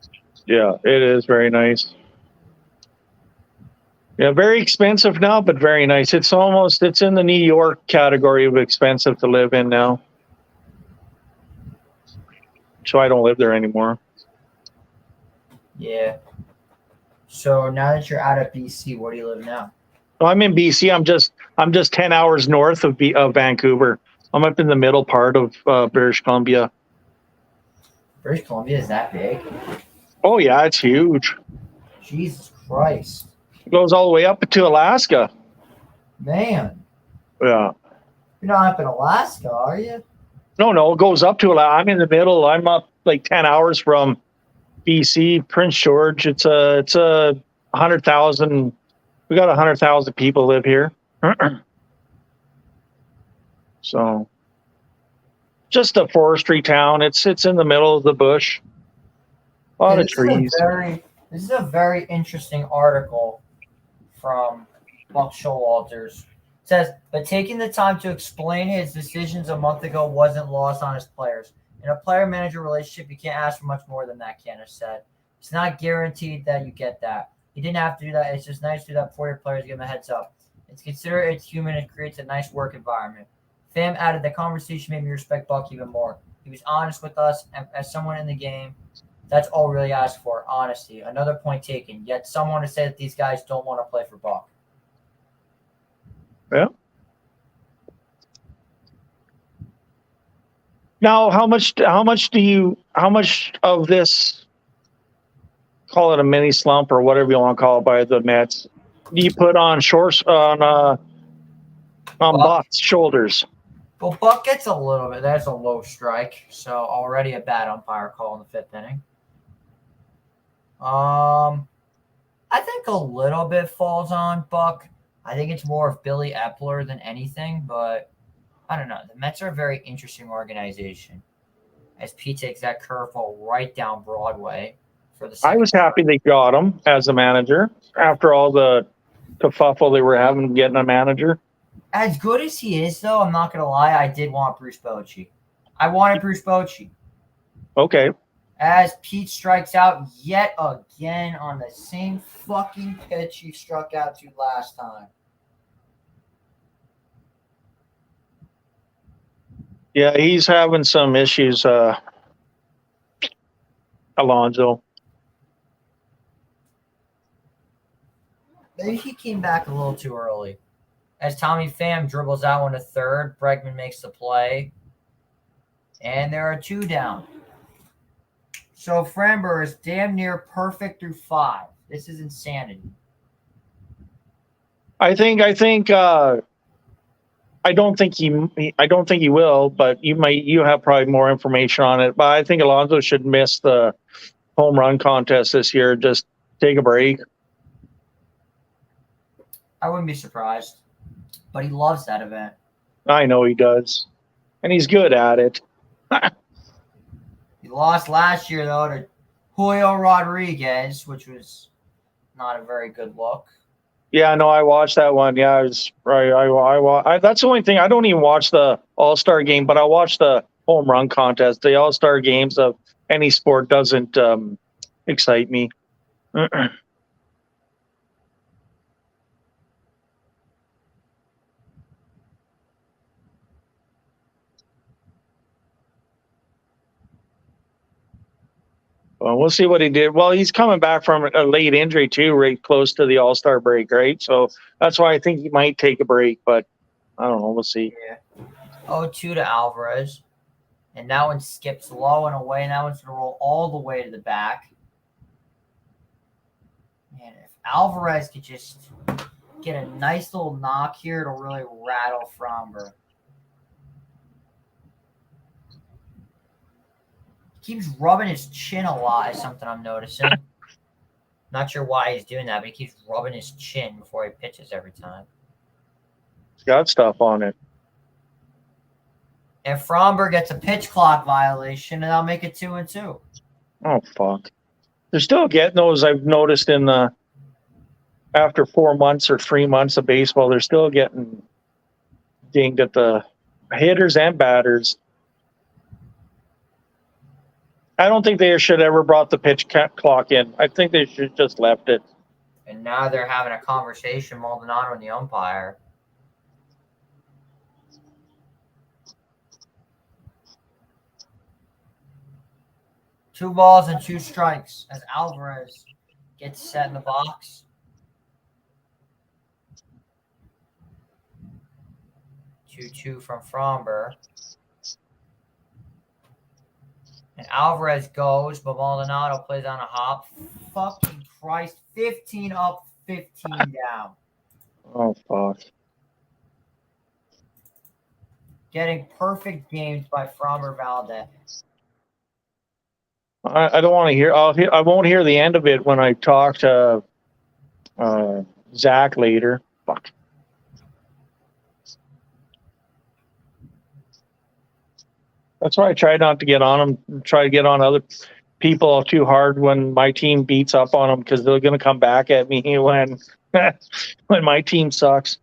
Yeah, it is very nice. Yeah, very expensive now, but very nice. It's in the New York category of expensive to live in now. So I don't live there anymore. Yeah. So now that you're out of BC, where do you live now? No, I'm in BC. I'm just 10 hours north of Vancouver. I'm up in the middle part of British Columbia. British Columbia is that big? Oh yeah, it's huge. Jesus Christ. It goes all the way up to Alaska. Man. Yeah. You're not up in Alaska, are you? No, it goes up to Alaska. I'm in the middle. I'm up like 10 hours from BC, Prince George. It's a 100,000. We got 100,000 people live here. So just a forestry town. It's in the middle of the bush. A lot of trees. This is a very interesting article from Buck Showalters. It says, but taking the time to explain his decisions a month ago wasn't lost on his players. In a player-manager relationship, you can't ask for much more than that, Candace said. It's not guaranteed that you get that. You didn't have to do that. It's just nice to do that before your players give them a heads up. It's considerate, it's human, it creates a nice work environment. Pham added, the conversation made me respect Buck even more. He was honest with us, and as someone in the game, that's all we really ask for, honesty. Another point taken. Yet someone to say that these guys don't want to play for Buck. Yeah. Now, how much of this, call it a mini slump or whatever you want to call it by the Mets, do you put on Buck's shoulders? Well, Buck gets a little bit. That's a low strike, so already a bad umpire call in the fifth inning. I think a little bit falls on Buck. I think it's more of Billy Epler than anything, but I don't know. The Mets are a very interesting organization. As Pete takes that curveball right down Broadway for the second. I was happy they got him as a manager after all the kerfuffle they were having getting a manager. As good as he is, though, I'm not going to lie, I did want Bruce Bochy. I wanted Bruce Bochy. Okay. As Pete strikes out yet again on the same fucking pitch he struck out to last time. Yeah, he's having some issues, Alonso. Maybe he came back a little too early. As Tommy Pham dribbles out one to third, Bregman makes the play. And there are two down. So Framber is damn near perfect through 5. This is insanity. I don't think he will, but you have probably more information on it. But I think Alonso should miss the home run contest this year. Just take a break. I wouldn't be surprised, but he loves that event. I know he does, and he's good at it. He lost last year though to Julio Rodriguez, which was not a very good look. Yeah, no, I watched that one. Yeah, I was right. That's the only thing. I don't even watch the All-Star game, but I watch the home run contest. The All-Star games of any sport doesn't excite me. Well, we'll see what he did. Well, he's coming back from a late injury too, right close to the All-Star break, right? So that's why I think he might take a break, but I don't know. We'll see. Yeah. 0-2 to Alvarez. And that one skips low and away, and that one's going to roll all the way to the back. Man, if Alvarez could just get a nice little knock here, it'll really rattle Fromber. keeps rubbing his chin a lot is something I'm noticing. Not sure why he's doing that, but he keeps rubbing his chin before he pitches every time. He's got stuff on it. And Fromber gets a pitch clock violation, and I'll make it 2-2. Oh, fuck. They're still getting those, I've noticed, in the after 4 months or 3 months of baseball, they're still getting dinged at the hitters and batters. I don't think they should ever brought the pitch clock in. I think they should just left it. And now they're having a conversation, Maldonado and the umpire. Two balls and 2 strikes as Alvarez gets set in the box. 2-2 from Fromber. And Alvarez goes, but Maldonado plays on a hop. Fucking Christ. 15 up, 15 down. Oh, fuck. Getting perfect games by Fromber Valdez. I don't want to hear. I won't hear the end of it when I talk to Zach later. Fuck. That's why I try not to get on them. Try to get on other people too hard when my team beats up on them because they're going to come back at me when when my team sucks.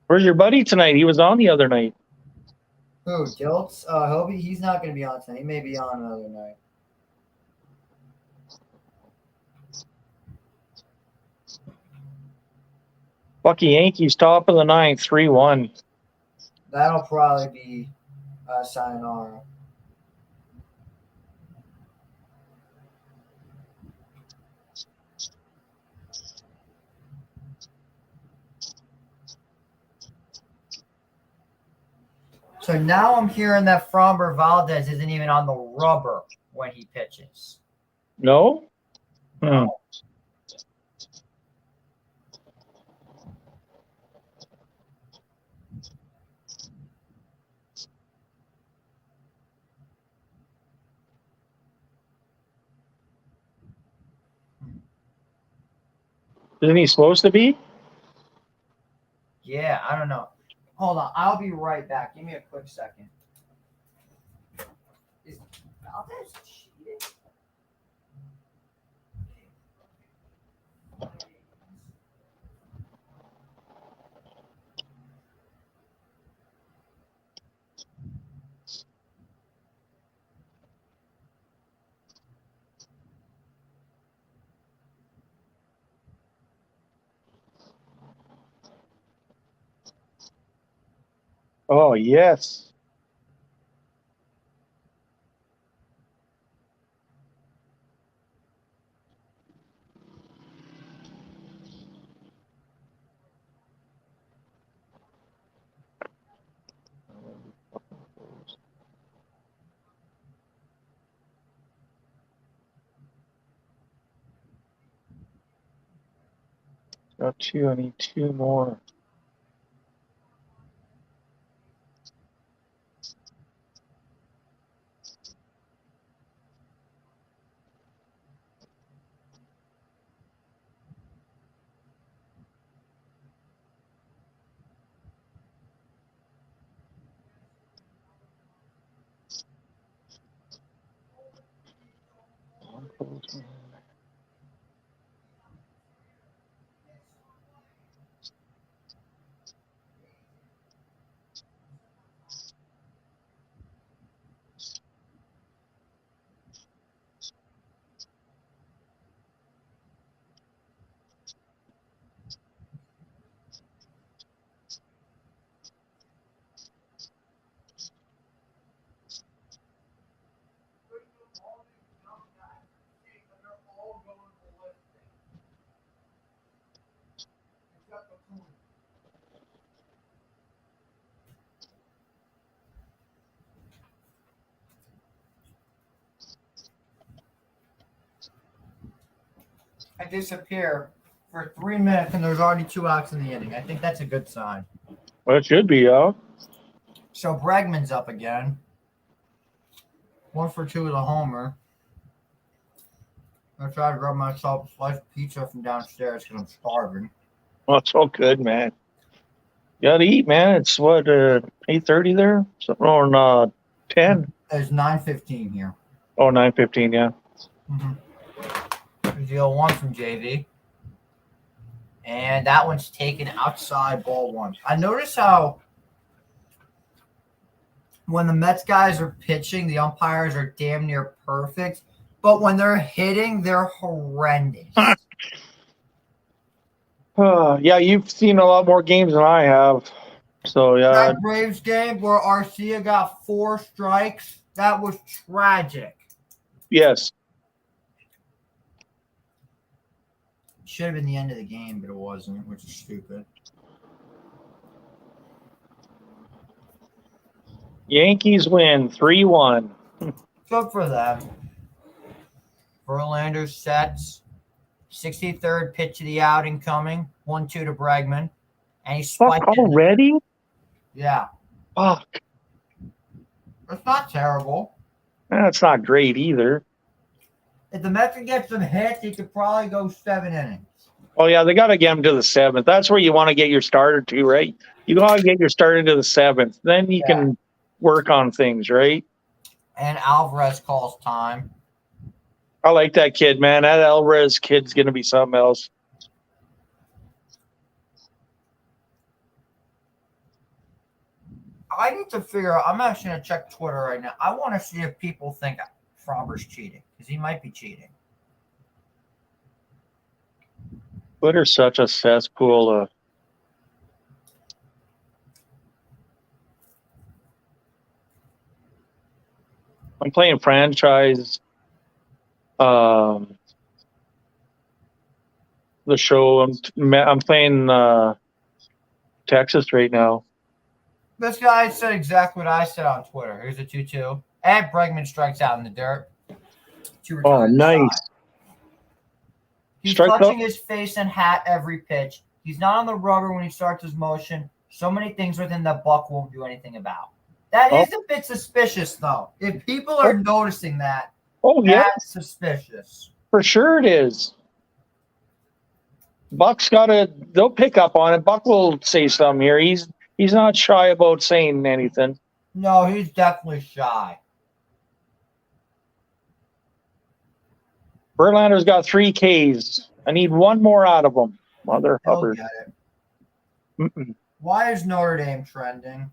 Where's your buddy tonight? He was on the other night. Who, Giltz? He's not going to be on tonight. He may be on another night. Lucky Yankees, top of the ninth, 3-1. That'll probably be sayonara. So now I'm hearing that Fromber Valdez isn't even on the rubber when he pitches. No? Isn't he supposed to be? Yeah, I don't know. Hold on. I'll be right back. Give me a quick second. Is Valdez cheating? Oh, yes. Got 2. I need 2 more. I disappear for 3 minutes and there's already 2 outs in the inning. I think that's a good sign. Well, it should be, yeah. So Bregman's up again. 1 for 2 with a homer. I tried to grab myself a slice of pizza from downstairs because I'm starving. Well, it's all good, man. You gotta eat, man. It's what, 8:30 there? Something on 10. It's 9:15 here. Oh, 9:15, yeah. There's the 0-1 from JV. And that one's taken outside, ball 1. I notice how when the Mets guys are pitching, the umpires are damn near perfect. But when they're hitting, they're horrendous. Yeah, you've seen a lot more games than I have. So, yeah. That Braves game where Arcia got 4 strikes, that was tragic. Yes. Should have been the end of the game, but it wasn't, which is stupid. Yankees win 3-1. Good for them. Verlander sets. 63rd pitch of the outing coming. 1-2 to Bregman. And he spiked Fuck it. already? Yeah. Fuck. It's not terrible. That's not great either. If the Mets can get some hits, he could probably go 7 innings. Oh, yeah, they got to get him to the 7th. That's where you want to get your starter to, right? You got to get your starter to the 7th. Then you can work on things, right? And Alvarez calls time. I like that kid, man. That Alvarez kid's going to be something else. I need to figure out. I'm actually going to check Twitter right now. I want to see if people think Fromber's cheating because he might be cheating. Twitter's such a cesspool. I'm playing franchise. The show. I'm playing Texas right now. This guy said exactly what I said on Twitter. Here's a 2-2. And Bregman strikes out in the dirt. Oh, nice. He's Strike touching up. his face and hat every pitch. He's not on the rubber when he starts his motion. So many things within the Buck won't do anything about. That is a bit suspicious, though. If people are noticing that, that's suspicious. For sure it is. Buck's they'll pick up on it. Buck will say something here. He's not shy about saying anything. No, he's definitely shy. Verlander's got 3 Ks. I need 1 more out of him. Mother He'll Hubbard. get it. Why is Notre Dame trending?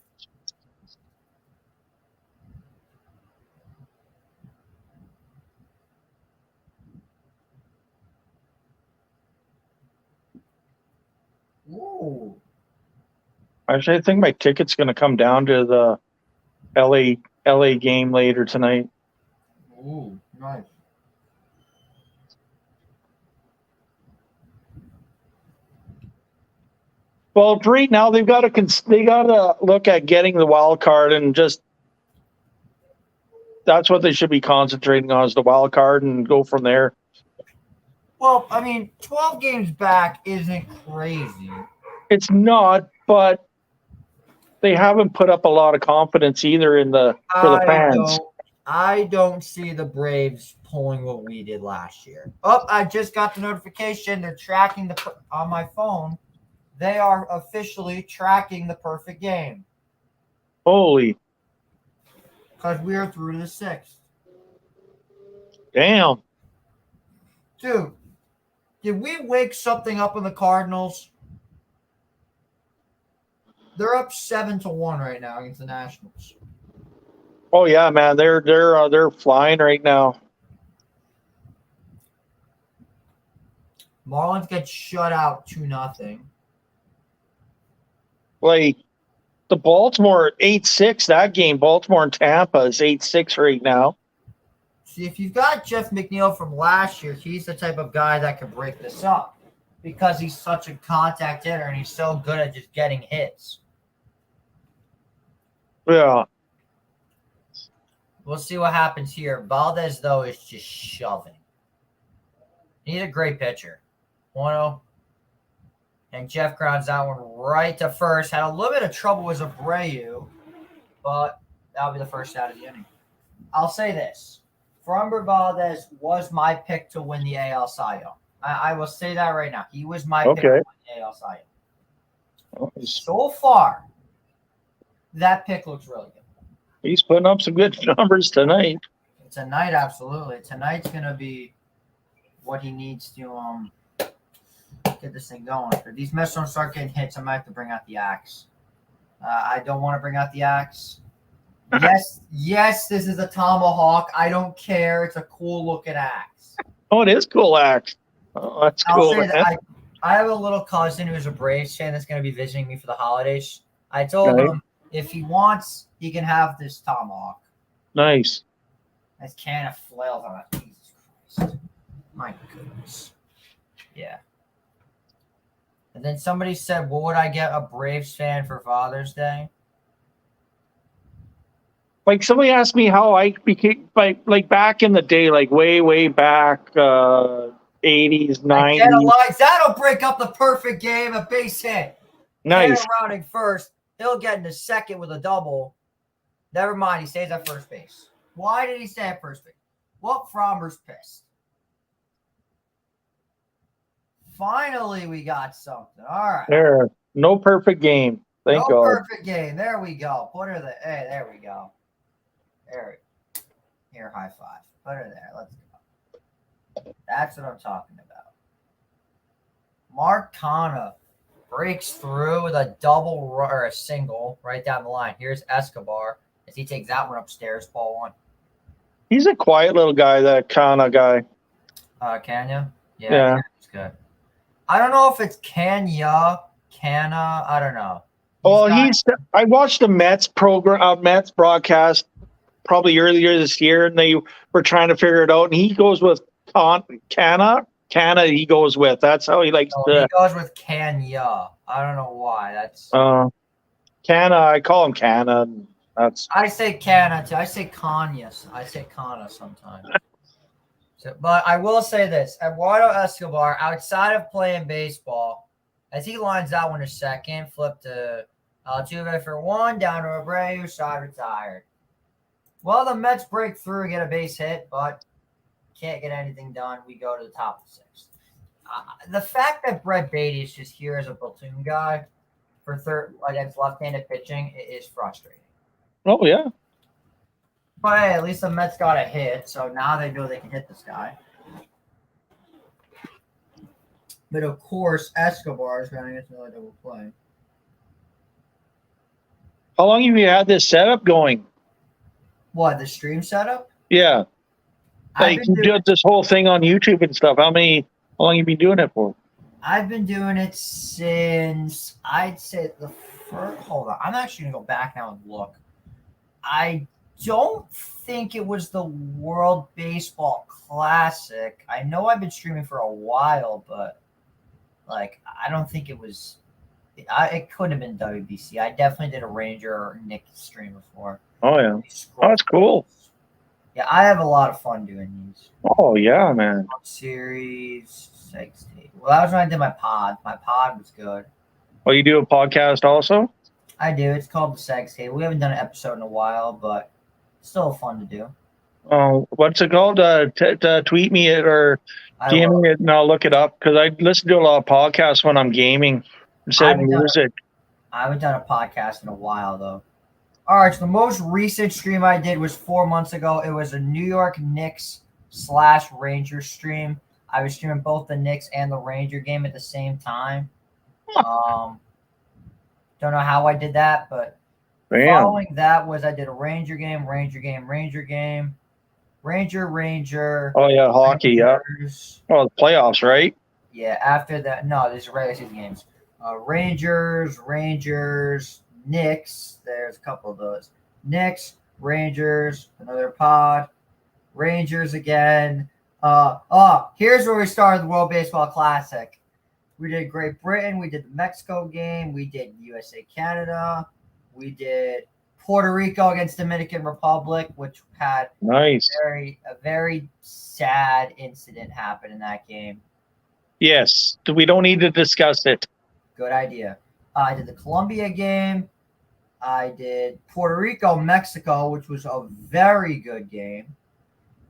Ooh. Actually, I think my ticket's going to come down to the LA game later tonight. Ooh, nice. Well, right now they got to look at getting the wild card and just that's what they should be concentrating on is the wild card and go from there. Well, I mean, 12 games back isn't crazy. It's not, but they haven't put up a lot of confidence either for the fans. I don't see the Braves pulling what we did last year. Oh, I just got the notification. They're tracking on my phone. They are officially tracking the perfect game. Holy. Because we are through to the 6th. Damn. Dude, did we wake something up in the Cardinals? They're up 7-1 right now against the Nationals. Oh yeah, man, they're flying right now. Marlins get shut out 2-0. Like the Baltimore 8-6 that game. Baltimore and Tampa is 8-6 right now. See, if you've got Jeff McNeil from last year, he's the type of guy that can break this up because he's such a contact hitter and he's so good at just getting hits. Yeah. We'll see what happens here. Valdez, though, is just shoving. He's a great pitcher. 1-0. And Jeff grounds that one right to first. Had a little bit of trouble with Abreu, but that'll be the first out of the inning. I'll say this. Framber Valdez was my pick to win the AL Cy Young. I will say that right now. He was my pick to win the AL Cy Young. So far, that pick looks really good. He's putting up some good numbers tonight. Tonight, absolutely. Tonight's going to be what he needs to get this thing going. If these Mets don't start getting hits, I might have to bring out the axe. I don't want to bring out the axe. Yes, this is a tomahawk. I don't care. It's a cool-looking axe. Oh, it is cool axe. Oh, that's cool. I'll say that I have a little cousin who's a Braves fan that's going to be visiting me for the holidays. I told him if he wants, he can have this tomahawk. Nice. This can of flails on it. Jesus Christ. My goodness. Yeah. And then somebody said, what would I get a Braves fan for Father's Day? Like somebody asked me how I became like back in the day, like way back, 80s, 90s. That'll break up the perfect game. A base hit. Nice. Rounding first. He'll get into second with a double. Never mind. He stays at first base. Why did he stay at first base? Well, Fromber's pissed. Finally, we got something. All right. There. No perfect game. Thank God. Perfect game. There we go. Put her there. Hey, there we go. There. Here, high five. Put her there. Let's go. That's what I'm talking about. Mark Canha breaks through with a double or a single right down the line. Here's Escobar as he takes that one upstairs. Ball one. He's a quiet little guy, that Canha guy. Canha? Yeah. He's good. I don't know if it's Canha. I don't know. I watched the Mets broadcast probably earlier this year, and they were trying to figure it out. And he goes with Canha. He goes with. That's how he likes to. He goes with Canha. I don't know why. That's Canha. I call him Canha. I say Canha too. I say Kanyas. I say Canha sometimes. But I will say this: Eduardo Escobar, outside of playing baseball, as he lines that one to second, flip to Altuve for one, down to Abreu, side retired. Well, the Mets break through, get a base hit, but can't get anything done. We go to the top of the sixth. The fact that Brett Beatty is just here as a platoon guy for third against left-handed pitching is frustrating. Oh, yeah. But hey, at least the Mets got a hit, so now they know they can hit this guy. But of course, Escobar is going to get another double play. How long have you had this setup going? What, the stream setup? Yeah. Like you do this whole thing on YouTube and stuff. How long have you been doing it for? I've been doing it since I'd say the first. Hold on, I'm actually gonna go back now and look. I don't think it was the World Baseball Classic. I know I've been streaming for a while, but like I don't think it was. It could have been WBC. I definitely did a Ranger or Nick stream before. Oh yeah, that's cool. Yeah, I have a lot of fun doing these. Oh yeah, man. Series 16. Well, that was when I did my pod. My pod was good. Oh, you do a podcast also? I do. It's called the Segs Tape. We haven't done an episode in a while, but it's still fun to do. Oh, what's it called? Tweet me it or DM me it, and I'll look it up because I listen to a lot of podcasts when I'm gaming instead of music. I haven't done a podcast in a while though. All right, so the most recent stream I did was 4 months ago. It was a New York Knicks / Rangers stream. I was streaming both the Knicks and the Ranger game at the same time. Don't know how I did that, but following that was I did a Ranger game. Ranger. Oh, yeah, hockey, Rangers. Yeah. Oh, the playoffs, right? Yeah, after that. No, these are regular season games. Rangers, Knicks. There's a couple of those. Knicks, Rangers, another pod. Rangers again. Here's where we started the World Baseball Classic. We did Great Britain. We did the Mexico game. We did USA, Canada. We did Puerto Rico against Dominican Republic, which had a very sad incident happen in that game. Yes. We don't need to discuss it. Good idea. I did the Colombia game. I did Puerto Rico, Mexico, which was a very good game.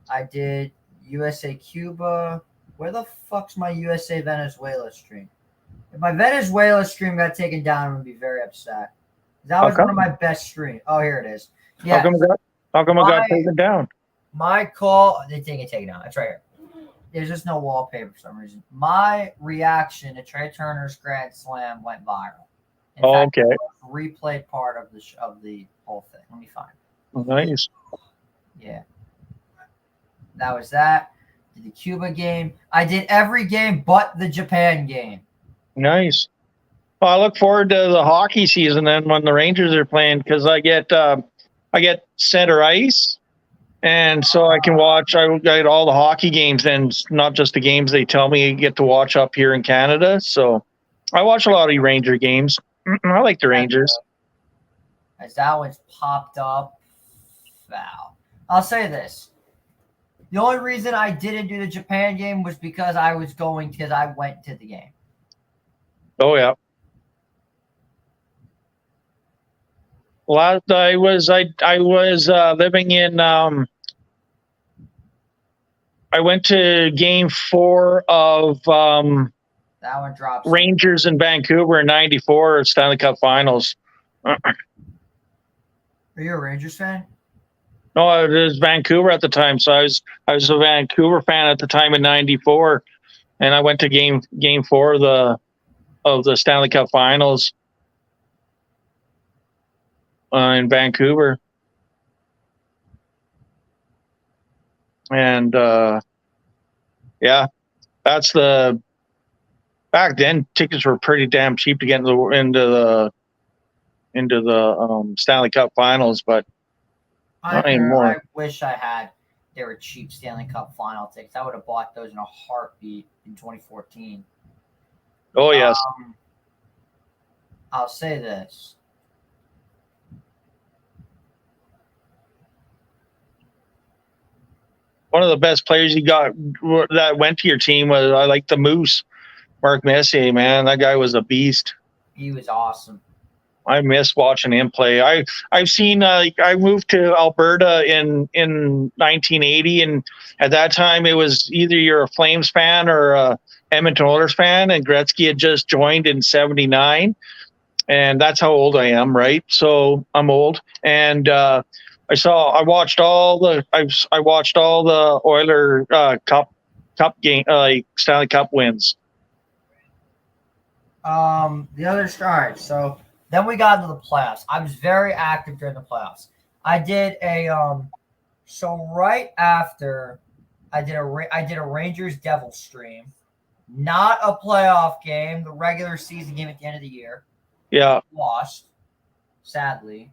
I did USA, Cuba. Where the fuck's my USA, Venezuela stream? If my Venezuela stream got taken down, I'm going to be very upset. That was one of my best streams. Oh, here it is. Yeah. How come it got taken down? My call, they didn't get taken down. It's right here. There's just no wallpaper for some reason. My reaction to Trey Turner's Grand Slam went viral. In fact, okay. Replayed part of the whole thing. Let me find it. Nice. Yeah. That was that. Did the Cuba game. I did every game but the Japan game. Nice. Well, I look forward to the hockey season then when the Rangers are playing because I get center ice. And so I can watch. I get all the hockey games, and not just the games they tell me I get to watch up here in Canada. So I watch a lot of Ranger games. I like the Rangers. As that one's popped up, foul. I'll say this: the only reason I didn't do the Japan game was because I went to the game. Oh yeah. Last I was living in. I went to Game 4 of that one drops. Rangers in Vancouver in '94 Stanley Cup Finals. Are you a Rangers fan? No, it was Vancouver at the time. So I was a Vancouver fan at the time in '94, and I went to Game 4 of the Stanley Cup Finals in Vancouver. And yeah, that's back then tickets were pretty damn cheap to get into the Stanley Cup Finals, but not anymore. I wish they were cheap Stanley Cup final tickets. I would have bought those in a heartbeat in 2014. Oh yes. I'll say this. One of the best players you got that went to your team was I like the Moose, Mark Messier. Man, that guy was a beast. He was awesome. I miss watching him play. I've seen I moved to Alberta in 1980, and at that time it was either you're a Flames fan or a Edmonton Oilers fan, and Gretzky had just joined in '79, and that's how old I am, right? So I'm old, and I watched all the Oiler cup game Stanley Cup wins. The other start. So then we got into the playoffs. I was very active during the playoffs. I did so right after I did a Rangers Devils stream, not a playoff game, the regular season game at the end of the year. Yeah, lost, sadly.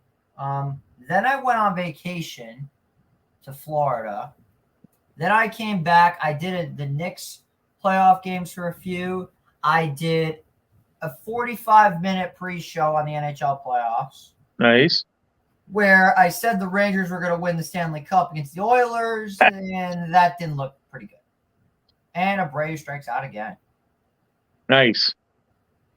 Then I went on vacation to Florida. Then I came back. I did the Knicks playoff games for a few. I did a 45-minute pre-show on the NHL playoffs. Nice. Where I said the Rangers were going to win the Stanley Cup against the Oilers, and that didn't look pretty good. And Abreu strikes out again. Nice.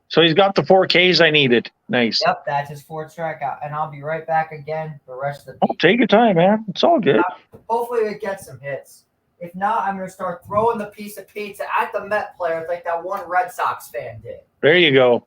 So he's got the 4Ks I needed. Nice. Yep, that's his fourth strikeout. And I'll be right back again the rest of the beat. Take your time, man. It's all good. Hopefully it gets some hits. If not, I'm going to start throwing the piece of pizza at the Met players like that one Red Sox fan did. There you go.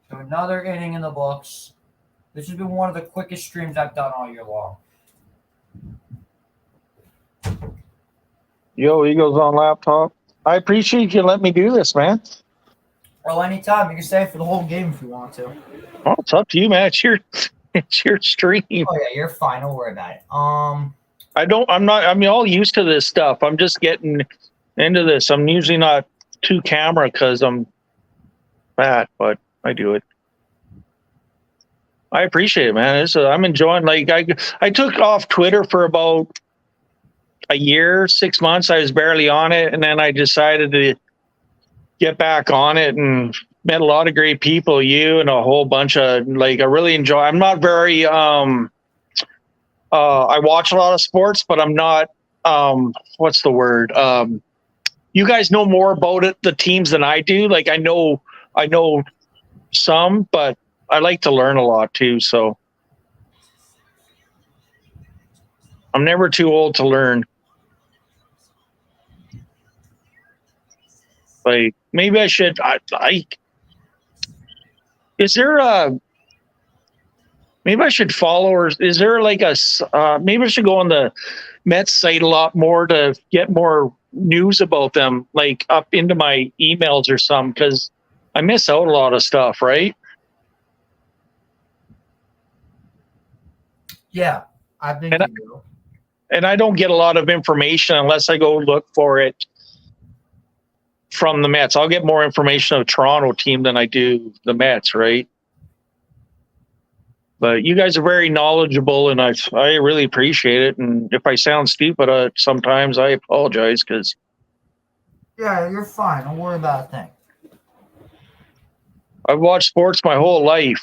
So another inning in the books. This has been one of the quickest streams I've done all year long. Yo, Eagles on laptop. I appreciate you letting me do this, man. Well, anytime. You can stay for the whole game if you want to. Oh, it's up to you, man. It's your stream. Oh yeah, you're fine. Don't worry about it. I'm all used to this stuff. I'm just getting into this. I'm usually not to camera because I'm fat, but I do it. I appreciate it, man. I'm enjoying. Like I took off Twitter for about a year, 6 months. I was barely on it, and then I decided to get back on it and met a lot of great people. You and a whole bunch of I really enjoy. I'm not very. I watch a lot of sports, but I'm not. What's the word? You guys know more about it, the teams, than I do. Like I know some, but I like to learn a lot too. So I'm never too old to learn. Like maybe I should. Is there a? Maybe I should follow, or is there like a? Maybe I should go on the Mets site a lot more to get more news about them, like up into my emails or something, because I miss out a lot of stuff, right? Yeah, I think you do. And I don't get a lot of information unless I go look for it from the Mets. I'll get more information of Toronto team than I do the Mets, right? But you guys are very knowledgeable, and I really appreciate it. And if I sound stupid, sometimes I apologize because. Yeah, you're fine. Don't worry about a thing. I've watched sports my whole life.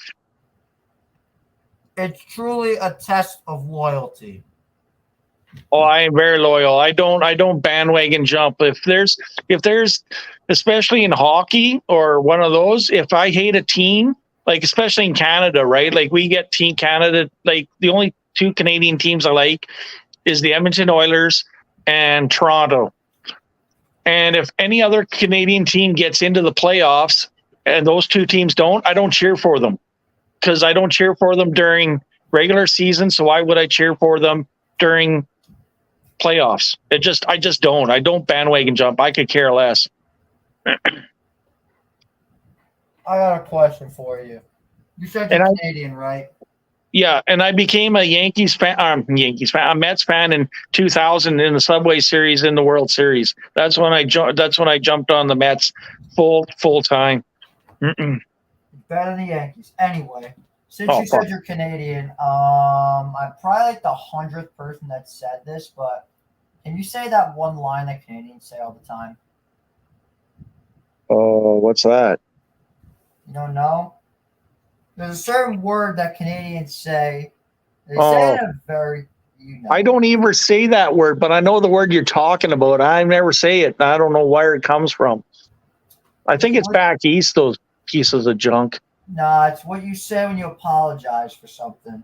It's truly a test of loyalty. Oh, I am very loyal. I don't bandwagon jump. If there's especially in hockey or one of those, if I hate a team, like especially in Canada, right? Like we get Team Canada, like the only two Canadian teams I like is the Edmonton Oilers and Toronto. And if any other Canadian team gets into the playoffs and those two teams don't, I don't cheer for them because I don't cheer for them during regular season. So why would I cheer for them during playoffs? I just don't. I don't bandwagon jump. I could care less. I got a question for you. You said you're Canadian, right? Yeah, and I became a a Mets fan in 2000 in the Subway Series in the World Series. That's when I jumped on the Mets full time. Better than the Yankees. Anyway, since you said you're Canadian, I'm probably like the 100th person that said this, but can you say that one line that Canadians say all the time? Oh, what's that? You don't know? There's a certain word that Canadians say. They say it in a very, I don't even say that word, but I know the word you're talking about. I never say it. I don't know where it comes from. I think it's back east, those pieces of junk. Nah, it's what you say when you apologize for something.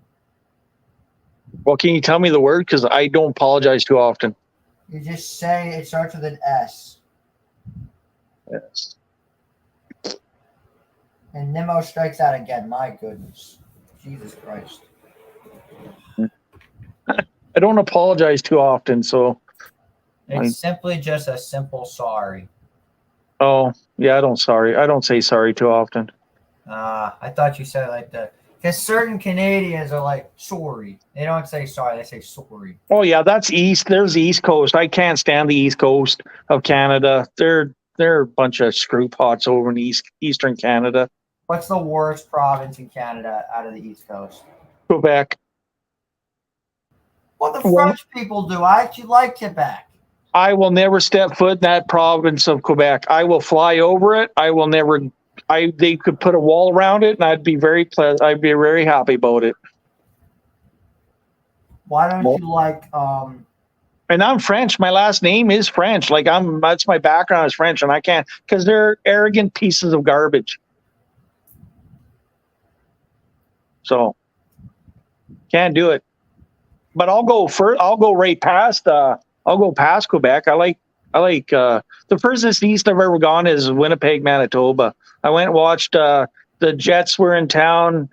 Well, can you tell me the word? Because I don't apologize too often. You just say it starts with an S. Yes. And Nimmo strikes out again. My goodness. Jesus Christ. I don't apologize too often, so. It's simply just a simple sorry. Oh, yeah, I don't say sorry too often. I thought you said it like that. Because certain Canadians are like, sorry. They don't say sorry, they say sorry. Oh, yeah, that's East. There's the East Coast. I can't stand the East Coast of Canada. They're a bunch of screw pots over in Eastern Canada. What's the worst province in Canada out of the East Coast? Quebec. What the French people do. I actually like Quebec. I will never step foot in that province of Quebec. I will fly over it. I will never. They could put a wall around it, and I'd be very happy about it. Why don't you like? And I'm French. My last name is French. Like that's my background is French, and I can't because they're arrogant pieces of garbage. So can't do it. But I'll go right past. I'll go past Quebec. I like the furthest east I've ever gone is Winnipeg, Manitoba. I went and watched the Jets were in town.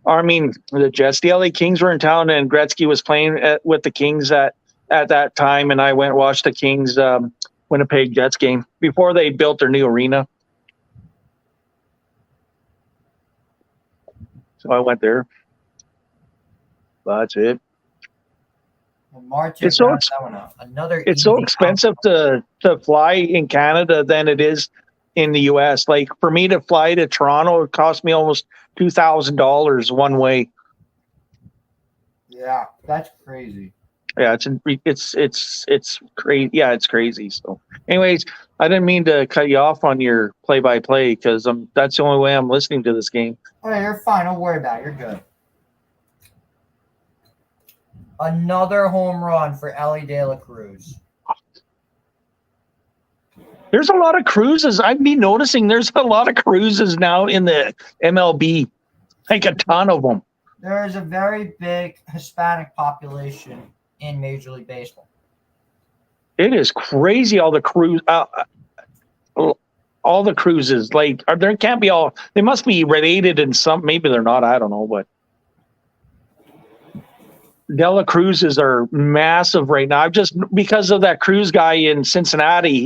The LA Kings were in town, and Gretzky was playing with the Kings at that time. And I went and watched the Kings Winnipeg Jets game before they built their new arena. So I went there. That's it. Well, Martin It's so grabs that one up. Another it's so easy expensive to fly in Canada than it is in the US. Like for me to fly to Toronto, it cost me almost $2,000 one way. Yeah, that's crazy. Yeah, it's crazy. Yeah, it's crazy. So, anyways, I didn't mean to cut you off on your play-by-play because that's the only way I'm listening to this game. Oh, yeah, you're fine. Don't worry about it. You're good. Another home run for Ellie De La Cruz. There's a lot of cruises. I've been noticing there's a lot of cruises now in the MLB, like a ton of them. There is a very big Hispanic population in Major League Baseball. It is crazy all the cruises. Like there can't be all. They must be related in some. Maybe they're not. I don't know, but Dela Cruises are massive right now. Just because of that cruise guy in Cincinnati,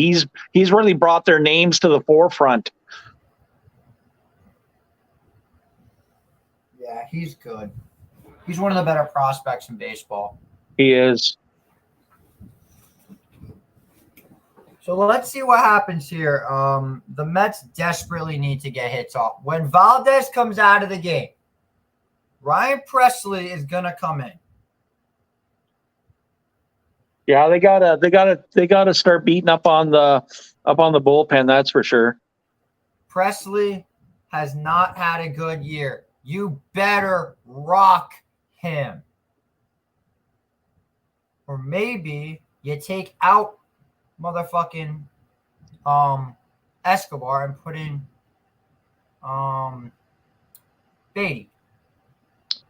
he's really brought their names to the forefront. Yeah, he's good. He's one of the better prospects in baseball. He is. So let's see what happens here. The Mets desperately need to get hits off. When Valdez comes out of the game, Ryan Presley is gonna come in. Yeah, they gotta start beating up on the bullpen. That's for sure. Presley has not had a good year. You better rock him. Or maybe you take out motherfucking Escobar and put in Beatty.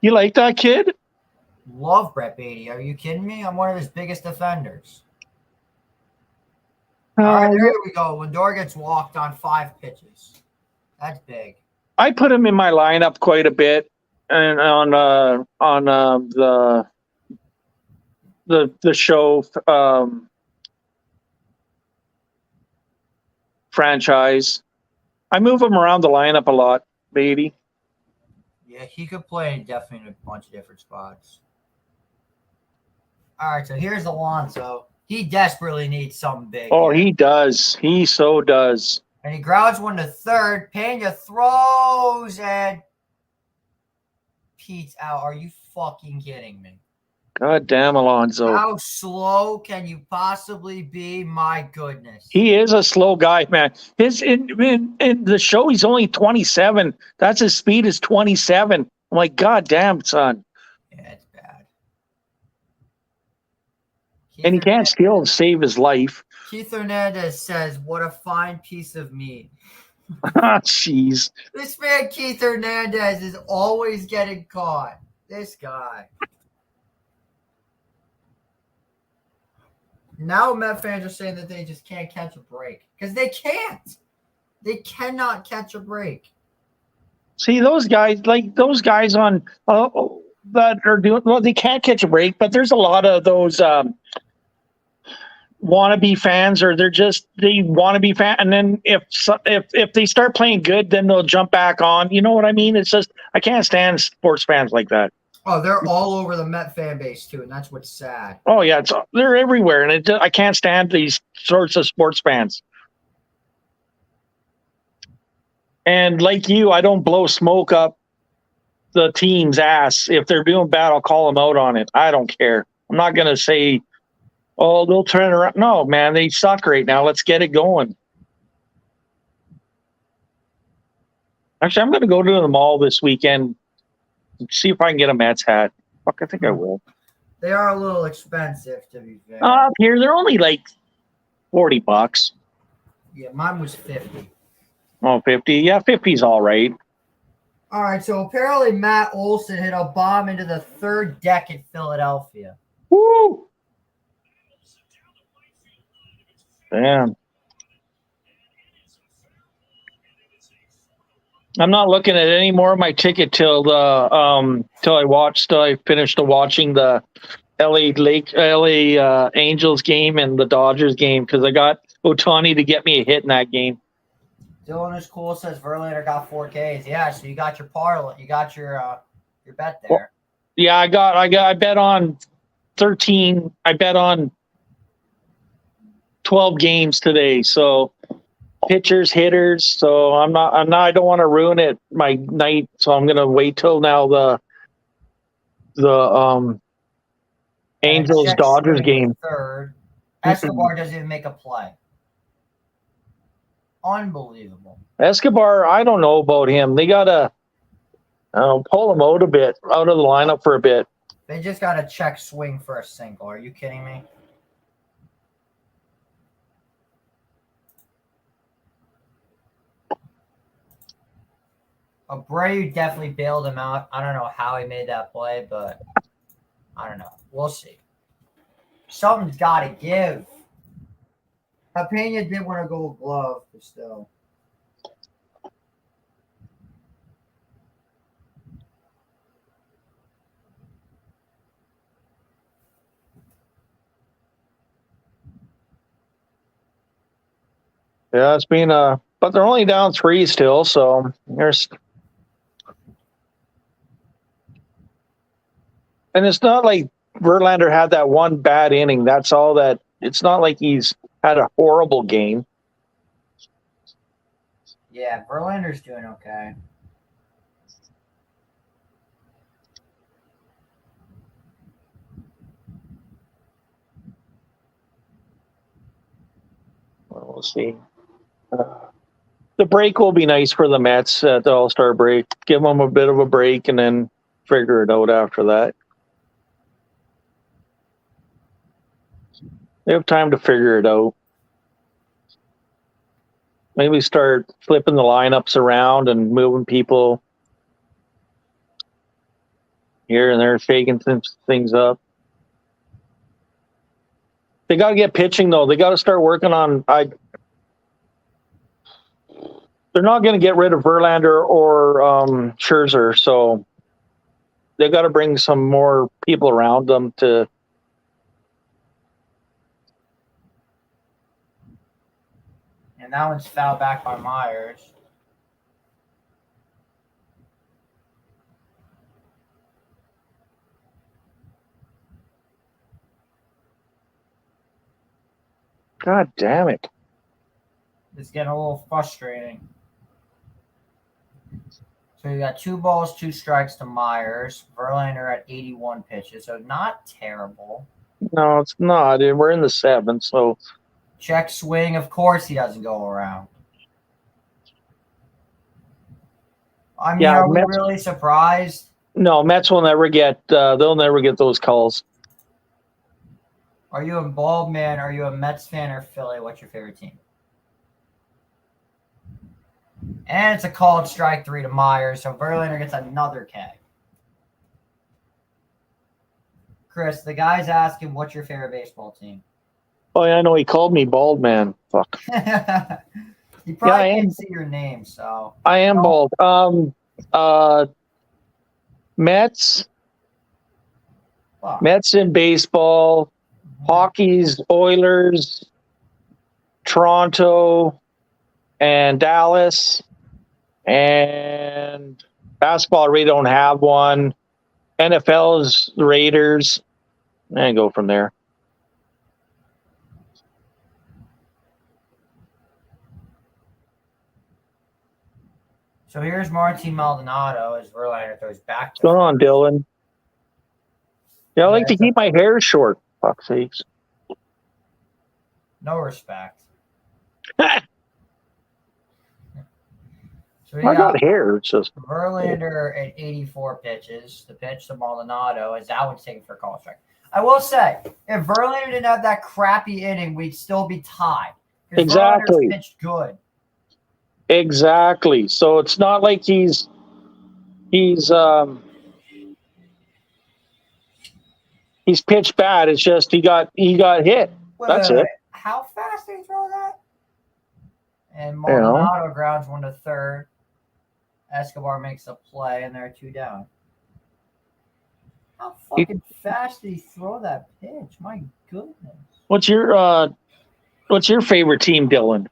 You like that kid? Love Brett Beatty. Are you kidding me? I'm one of his biggest defenders. All right, there we go. Lindor gets walked on 5 pitches. That's big. I put him in my lineup quite a bit, and on the show franchise. I move him around the lineup a lot, baby. Yeah, he could play definitely in a bunch of different spots. All right, so here's Alonso. He desperately needs something big. Oh, here. he does. He so does. And he grounds one to third. Pena throws, and Pete's out. Are you fucking kidding me? God damn, Alonso. How slow can you possibly be? My goodness. He is a slow guy, man. In the show, he's only 27. That's his speed is 27. I'm like, God damn, son. Yeah, it's bad. And he can't still save his life. Keith Hernandez says, what a fine piece of meat. Jeez. This man, Keith Hernandez, is always getting caught. This guy. Now Met fans are saying that they just can't catch a break. Because they can't. They cannot catch a break. See, those guys on that are doing well, they can't catch a break, but there's a lot of those wannabe fans, or they want to be fan, and then if they start playing good, then they'll jump back on. You know what I mean? It's just I can't stand sports fans like that. Oh, they're all over the Met fan base too, and that's what's sad. Oh yeah, they're everywhere, and I can't stand these sorts of sports fans. And like you, I don't blow smoke up the team's ass. If they're doing bad, I'll call them out on it. I don't care. I'm not gonna say, oh, they'll turn around. No, man, they suck right now. Let's get it going. Actually, I'm going to go to the mall this weekend and see if I can get a Mets hat. Fuck, I think I will. They are a little expensive, to be fair. Up here, they're only like $40. Yeah, mine was 50. Oh, 50? Yeah, 50's all right. All right, so apparently Matt Olson hit a bomb into the third deck in Philadelphia. Woo! Damn. I'm not looking at any more of my ticket till I finished watching the LA Angels game and the Dodgers game, because I got Ohtani to get me a hit in that game. Dylan is cool. Says Verlander got 4 Ks. Yeah, so you got your parlay. You got your bet there. Yeah, I bet on 13. I bet on 12 games today. So pitchers, hitters. So I don't want to ruin it my night. So I'm gonna wait till now the And Angels check Dodgers swing game. third. Escobar doesn't even make a play. Unbelievable. Escobar, I don't know about him. They gotta pull him out a bit, out of the lineup for a bit. They just got a check swing for a single. Are you kidding me? Abreu definitely bailed him out. I don't know how he made that play, but I don't know. We'll see. Something's got to give. Pena did want a gold glove, but still. Yeah, it's been but they're only down 3 still, so there's. And it's not like Verlander had that one bad inning. That's all that. It's not like he's had a horrible game. Yeah, Verlander's doing okay. Well, we'll see. The break will be nice for the Mets at the All-Star break. Give them a bit of a break and then figure it out after that. They have time to figure it out. Maybe start flipping the lineups around and moving people here and there, shaking things up. They got to get pitching, though. They got to start working on. They're not going to get rid of Verlander or Scherzer, so they got to bring some more people around them to. And that one's fouled back by Myers. God damn it. It's getting a little frustrating. So you got 2 balls, 2 strikes to Myers. Verlander at 81 pitches, so not terrible. No, it's not. We're in the 7th, so. Check swing, of course he doesn't go around. I mean, are we really surprised? No, Mets will never get. They'll never get those calls. Are you a bald man? Are you a Mets fan or Philly? What's your favorite team? And it's a called strike 3 to Myers, so Verlander gets another K. Chris, the guy's asking, what's your favorite baseball team? Oh, yeah, I know he called me bald man. Fuck. You probably can't see your name, so. I am bald. Mets. Fuck. Mets in baseball. Hockey's Oilers, Toronto, and Dallas. And basketball, I really don't have one. NFL's Raiders. And go from there. So here's Martin Maldonado as Verlander throws back. What's going on, Dylan? Yeah, I like to keep my hair short. Fuck's sakes. No respect. So I got hair. It's just Verlander at 84 pitches. The pitch to Maldonado as that one's taken for a call strike. I will say, if Verlander didn't have that crappy inning, we'd still be tied. Exactly. Verlander's pitched good. Exactly. So it's not like he's pitched bad. It's just he got hit. That's it. How fast did he throw that? And Maldonado grounds one to third. Escobar makes a play, and they're 2 down. How fucking fast did he throw that pitch? My goodness. What's your favorite team, Dylan?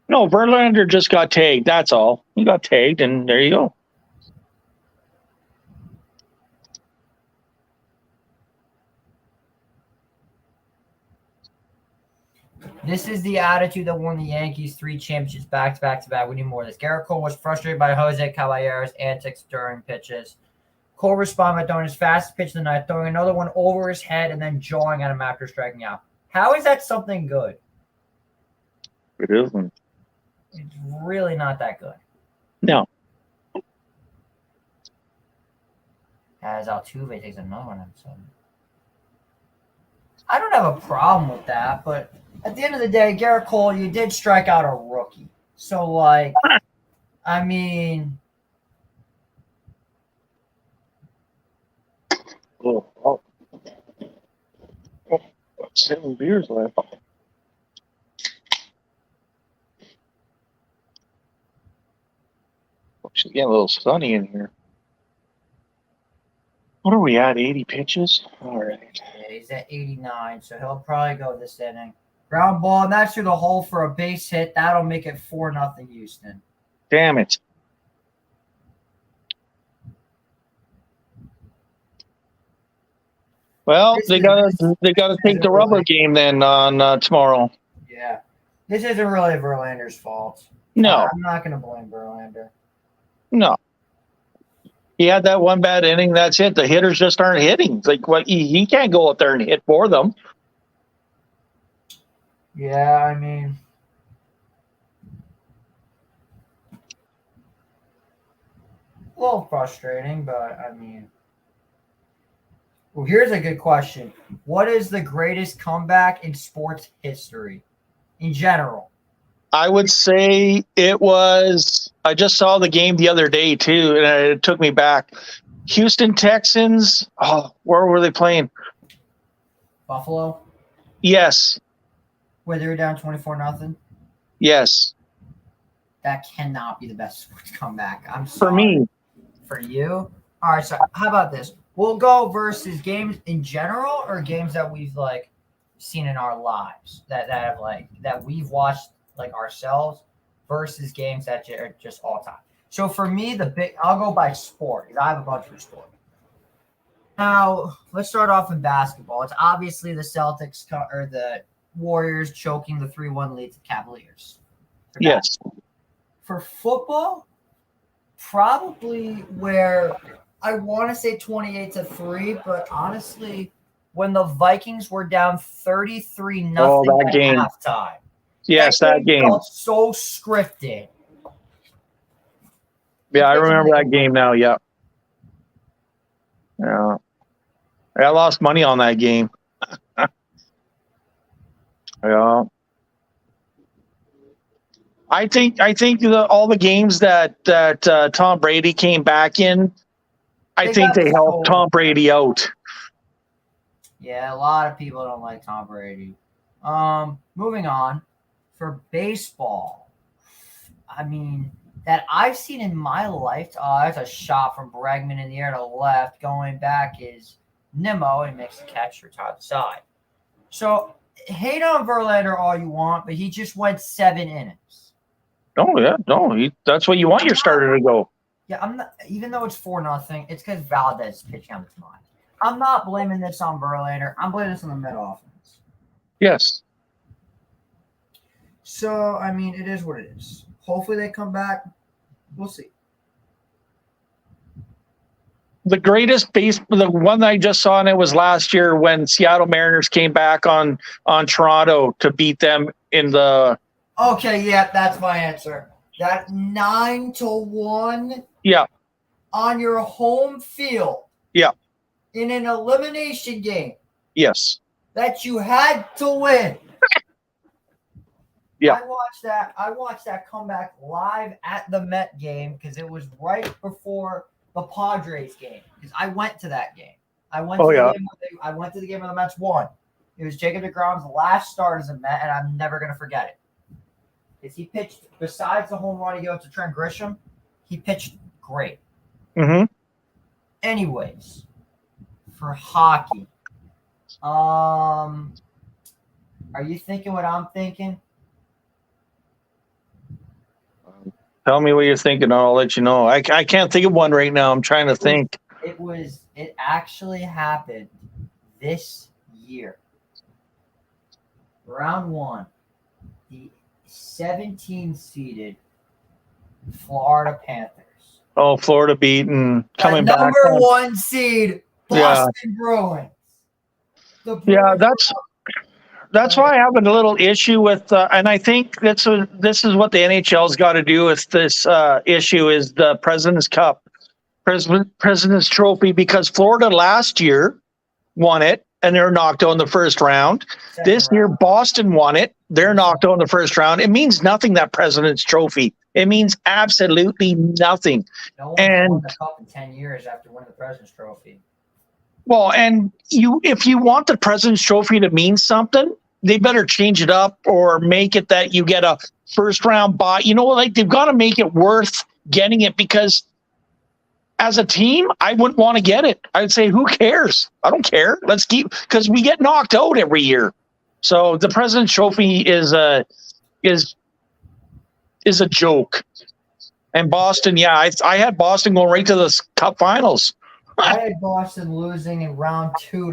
No, Verlander just got tagged. That's all. He got tagged, and there you go. This is the attitude that won the Yankees 3 championships back to back to back. We need more of this. Garrett Cole was frustrated by Jose Caballero's antics during pitches. Cole responded by throwing his fastest pitch of the night, throwing another one over his head and then jawing at him after striking out. How is that something good? It isn't. It's really not that good. No. As Altuve takes another one. I don't have a problem with that, but at the end of the day, Garrett Cole, you did strike out a rookie. So, like, I mean... Oh, 7 beers left. She's getting a little sunny in here. What are we at? 80 pitches? All right. Yeah, he's at 89, so he'll probably go this inning. Ground ball, and that's through the hole for a base hit. That'll make it 4-0 Houston. Damn it. Well, they gotta take the rubber game then on tomorrow. Yeah. This isn't really Verlander's fault. No. I'm not going to blame Verlander. No. He had that one bad inning. That's it. The hitters just aren't hitting. It's like, what? He can't go out there and hit for them. Yeah, I mean, a little frustrating, but I mean, well, here's a good question. What is the greatest comeback in sports history in general? I would say it was. I just saw the game the other day too, and it took me back. Houston Texans. Oh, where were they playing? Buffalo, Yes. where they were down 24-0. Yes. That cannot be the best sports comeback. I'm For sorry. me. For you? All right, so how about this? We'll go versus games in general or games that we've like seen in our lives that have like that we've watched like ourselves versus games that are just all time. So for me, I'll go by sport because I have a bunch for sport. Now let's start off in basketball. It's obviously the Celtics or the Warriors choking the 3-1 lead to Cavaliers. Yes. For football, probably where I want to say 28-3, but honestly, when the Vikings were down 33-0 that at game. halftime. Yes, that game. Felt so scripted. Yeah, I remember that game now. Yeah. Yeah. I lost money on that game. Yeah. I think all the games that Tom Brady came back in, I think they helped Tom Brady out. Yeah, a lot of people don't like Tom Brady. Moving on. For baseball, I mean, that I've seen in my life, that's a shot from Bregman in the air to the left. Going back is Nimmo, and makes the catch to the side. So, hate on Verlander all you want, but he just went 7 innings. That's what you want your starter to go. Yeah, I'm not. Even though it's 4-0, it's because Valdez is pitching on the mind. I'm not blaming this on Verlander. I'm blaming this on the mid offense. Yes. So, I mean, it is what it is. Hopefully they come back. We'll see. The greatest the one I just saw, and it was last year when Seattle Mariners came back on Toronto to beat them in the. Okay, yeah, that's my answer. That 9-1. Yeah. On your home field. Yeah. In an elimination game. Yes. That you had to win. Yeah. I watched that comeback live at the Met game because it was right before the Padres game. Because I went to that game. I went to the game where the Mets won. It was Jacob deGrom's last start as a Met, and I'm never gonna forget it. Because he pitched, besides the home run he gave to Trent Grisham, he pitched great. Mm-hmm. Anyways, for hockey, are you thinking what I'm thinking? Tell me what you're thinking, and I'll let you know. I can't think of one right now. I'm trying to think. It actually happened this year. Round one, the 17 seeded Florida Panthers. Oh, Florida beaten, coming The back. number one seed, Boston Bruins. The Yeah, Bruins that's why I have a little issue with, and I think this is what the NHL's got to do with this issue is the President's Cup, President's Trophy, because Florida last year won it and they're knocked out in the first round. This year, Boston won it. They're knocked out in the first round. It means nothing, that President's Trophy. It means absolutely nothing. No one's won the cup in 10 years after winning the President's Trophy. Well, and if you want the President's Trophy to mean something, they better change it up or make it that you get a first round bye. You know, like they've got to make it worth getting it, because as a team, I wouldn't want to get it. I'd say, who cares? I don't care. Let's keep, because we get knocked out every year. So the President's Trophy is a joke. And Boston, yeah, I had Boston going right to the Cup Finals. I had Boston losing in round two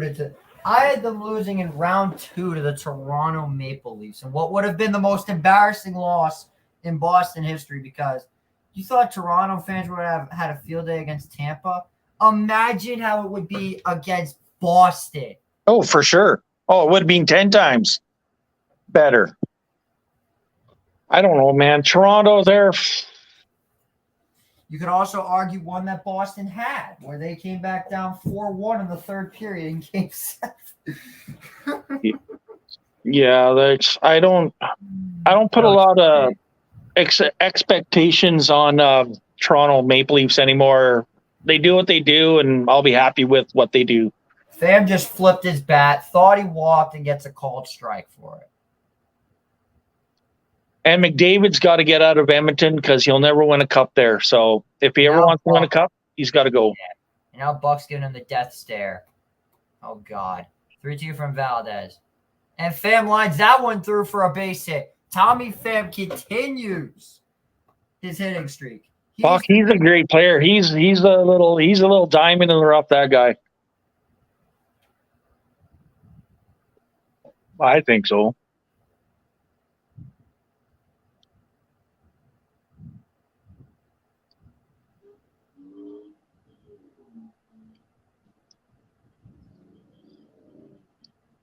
I had them losing in round 2 to the Toronto Maple Leafs, and what would have been the most embarrassing loss in Boston history, because you thought Toronto fans would have had a field day against Tampa. Imagine how it would be against Boston. Oh, for sure. Oh, it would have been 10 times better. I don't know, man. Toronto, there. You could also argue one that Boston had, where they came back down 4-1 in the third period in Game 7. Yeah, I don't put a lot of expectations on Toronto Maple Leafs anymore. They do what they do, and I'll be happy with what they do. Pham just flipped his bat, thought he walked, and gets a called strike for it. And McDavid's got to get out of Edmonton because he'll never win a cup there. So if he ever wants to win a cup, he's got to go. Yeah. And now Buck's giving him the death stare. Oh, God. 3-2 from Valdez. And Pham lines that one through for a base hit. Tommy Pham continues his hitting streak. Fuck, he's a great player. He's a little diamond in the rough, that guy. I think so.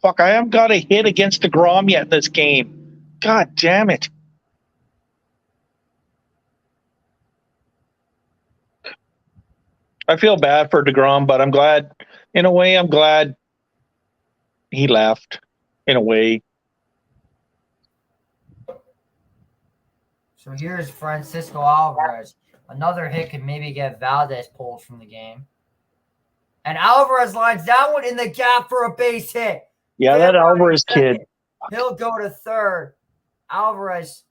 Fuck, I haven't got a hit against DeGrom yet in this game. God damn it. I feel bad for DeGrom, but I'm glad he left, in a way. So here's Francisco Alvarez. Another hit could maybe get Valdez pulled from the game. And Alvarez lines that one in the gap for a base hit. Yeah, that Alvarez kid. He'll go to third. Alvarez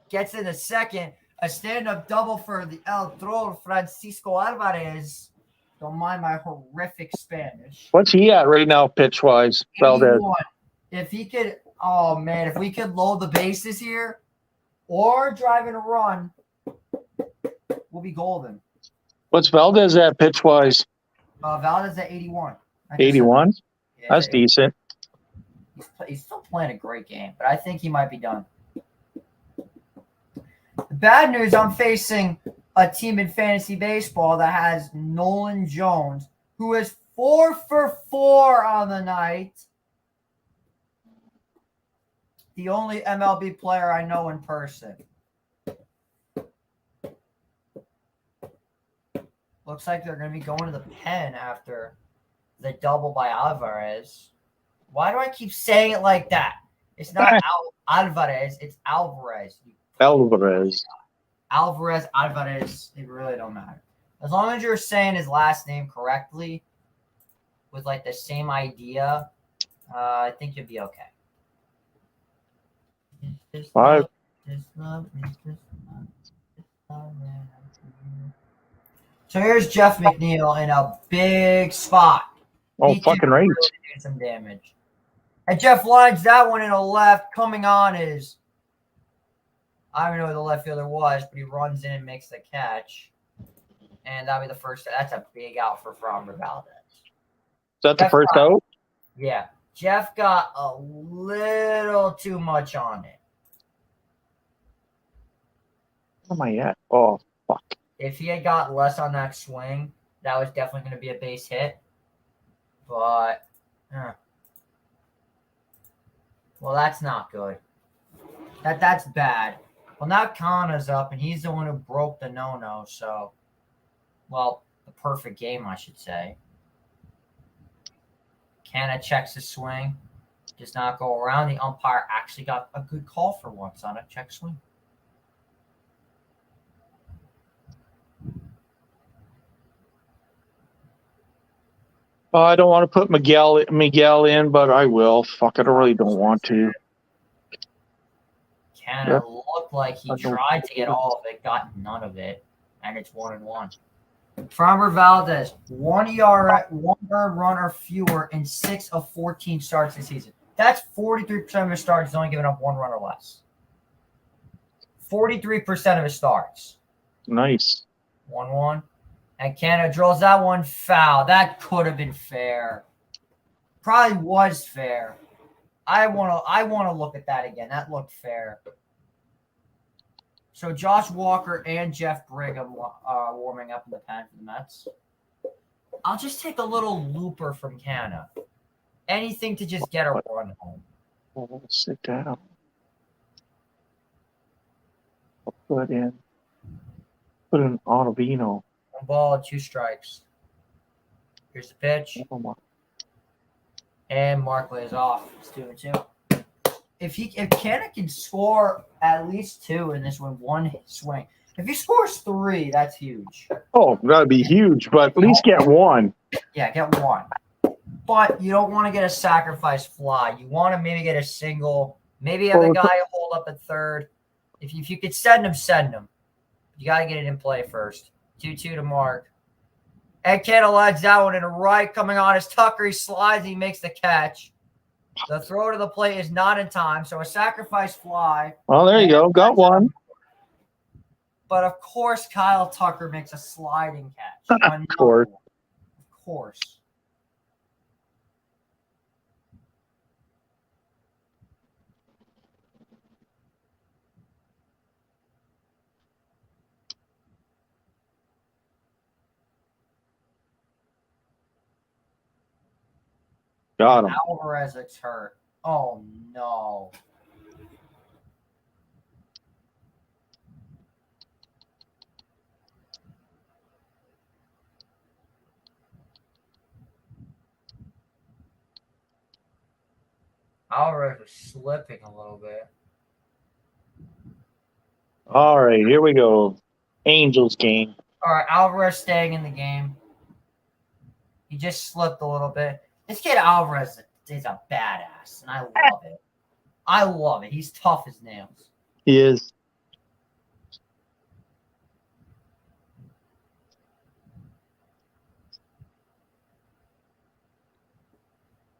gets in a second. A stand-up double for the El Troll, Francisco Alvarez. Don't mind my horrific Spanish. What's he at right now, pitch-wise, Valdez? If he could, oh, man, if we could load the bases here or drive in a run, we'll be golden. What's Valdez at pitch-wise? Valdez at 81. 81? Yeah, that's decent. He's still playing a great game, but I think he might be done. The bad news, I'm facing a team in fantasy baseball that has Nolan Jones, who is 4 for 4 on the night. The only MLB player I know in person. Looks like they're going to be going to the pen after the double by Alvarez. Why do I keep saying it like that? It's not Alvarez, it's Alvarez. Alvarez. Alvarez, it really don't matter. As long as you're saying his last name correctly with like the same idea, I think you'll be okay. Five. So here's Jeff McNeil in a big spot. Oh, fucking right. Really doing some damage. And Jeff lines that one in a left. Coming on is, I don't know who the left fielder was, but he runs in and makes the catch. And that'll be the first. That's a big out for Framber Valdez. Is that the first out? Yeah. Jeff got a little too much on it. Where am I at? Oh, fuck. If he had got less on that swing, that was definitely going to be a base hit. But, well, that's not good. That's bad. Well, now Kana's up, and he's the one who broke the no-no. So, well, the perfect game, I should say. Kana checks the swing, does not go around. The umpire actually got a good call for once on a check swing. I don't want to put Miguel in, but I will. Fuck it, I really don't want to. Kana looked like he tried to get all of it, got none of it, and it's 1-1. Framber Valdez, 1 ERA, 1 earned run or fewer in 6 of 14 starts this season. That's 43% of his starts. He's only giving up 1 run or less. 43% of his starts. Nice. 1-1. And Canada drills that one foul. That could have been fair. Probably was fair. I want to look at that again. That looked fair. So Josh Walker and Jeff Brigham warming up in the pen for the Mets. I'll just take a little looper from Canada. Anything to just get a run home. Oh, sit down. I'll put in Ottavino. 1 ball, 2 strikes. Here's the pitch. And Mark lays off. It's 2-2. If Canada can score at least 2 in this one swing, if he scores 3, that's huge. Oh, that'd be huge, but at least get 1. Yeah, get 1. But you don't want to get a sacrifice fly. You want to maybe get a single. Maybe have a guy hold up at third. If you could send him, send him. You got to get it in play first. 2-2 to Mark. And Canada lads that one in right coming on his Tucker. He slides. He makes the catch. The throw to the plate is not in time, so a sacrifice fly. Well, there you go. Got 1. But of course, Kyle Tucker makes a sliding catch. Of course. Of course. Got him. Alvarez is hurt. Oh, no. Alvarez was slipping a little bit. All right, here we go. Angels game. All right, Alvarez staying in the game. He just slipped a little bit. This kid Alvarez is a badass, and I love it. I love it. He's tough as nails. He is.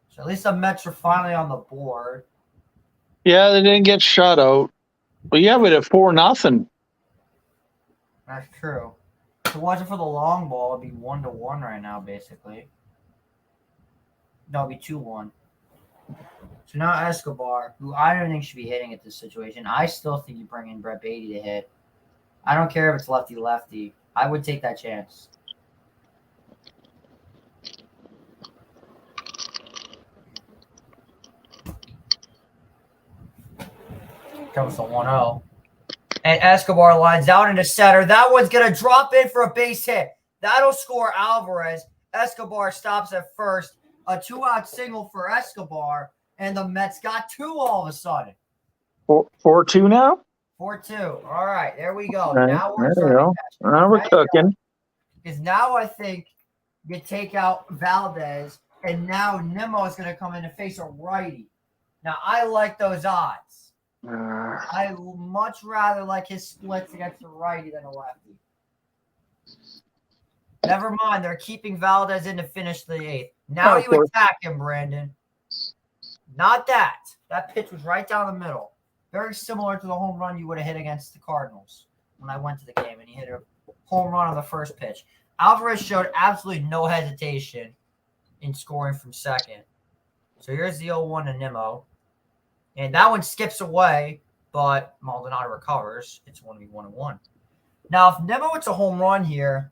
So at least the Mets are finally on the board. Yeah, they didn't get shut out. But yeah, but at 4-0. That's true. If it wasn't for the long ball, it'd be 1-1 right now, basically. No, it'd be 2-1. So now Escobar, who I don't think should be hitting at this situation. I still think you bring in Brett Beatty to hit. I don't care if it's lefty-lefty. I would take that chance. Comes to 1-0. And Escobar lines out into center. That one's going to drop in for a base hit. That'll score Alvarez. Escobar stops at first. A 2-out single for Escobar. And the Mets got 2 all of a sudden. 4-2 now? 4-2. All right, there we go. Okay, Now we're Now we're cooking. Because now I think you take out Valdez, and now Nimmo is going to come in and face a righty. Now, I like those odds. I much rather like his splits against the righty than a lefty. Never mind, they're keeping Valdez in to finish the 8th. Now you attack him, Brandon. Not that. That pitch was right down the middle. Very similar to the home run you would have hit against the Cardinals when I went to the game and he hit a home run on the first pitch. Alvarez showed absolutely no hesitation in scoring from second. So here's the 0-1 to Nimmo. And that one skips away, but Maldonado recovers. It's 1v1-1. Now, if Nimmo hits a home run here,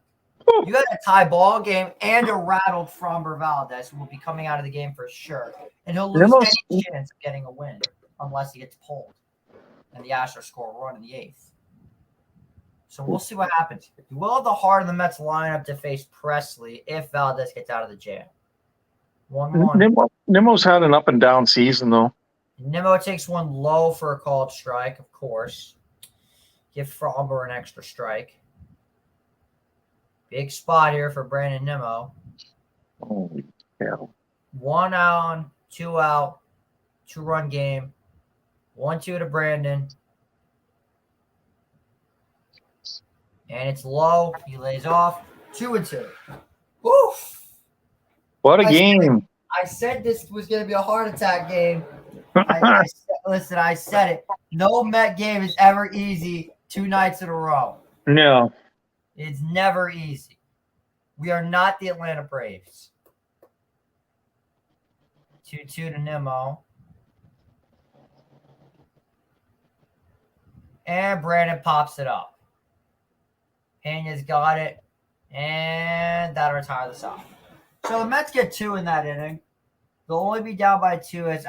you got a tie ball game and a rattled Framber Valdez, who will be coming out of the game for sure. And he'll lose any chance of getting a win unless he gets pulled. And the Astros score a run in the 8th. So we'll see what happens. You will have the heart of the Mets lineup to face Presley if Valdez gets out of the jam. 1-1. Nimmo's had an up and down season, though. Nimmo takes one low for a called strike, of course. Give Framber an extra strike. Big spot here for Brandon Nimmo. Holy hell. 1 out, 2 out, 2-run game. 1-2 to Brandon. And it's low. He lays off. 2-2. Oof. What a game. I said this was going to be a heart attack game. Listen, I said it. No Met game is ever easy 2 nights in a row. No. It's never easy. We are not the Atlanta Braves. 2-2 to Nimmo. And Brandon pops it up. Pena's got it. And that'll retire the side. So the Mets get 2 in that inning. They'll only be down by 2 as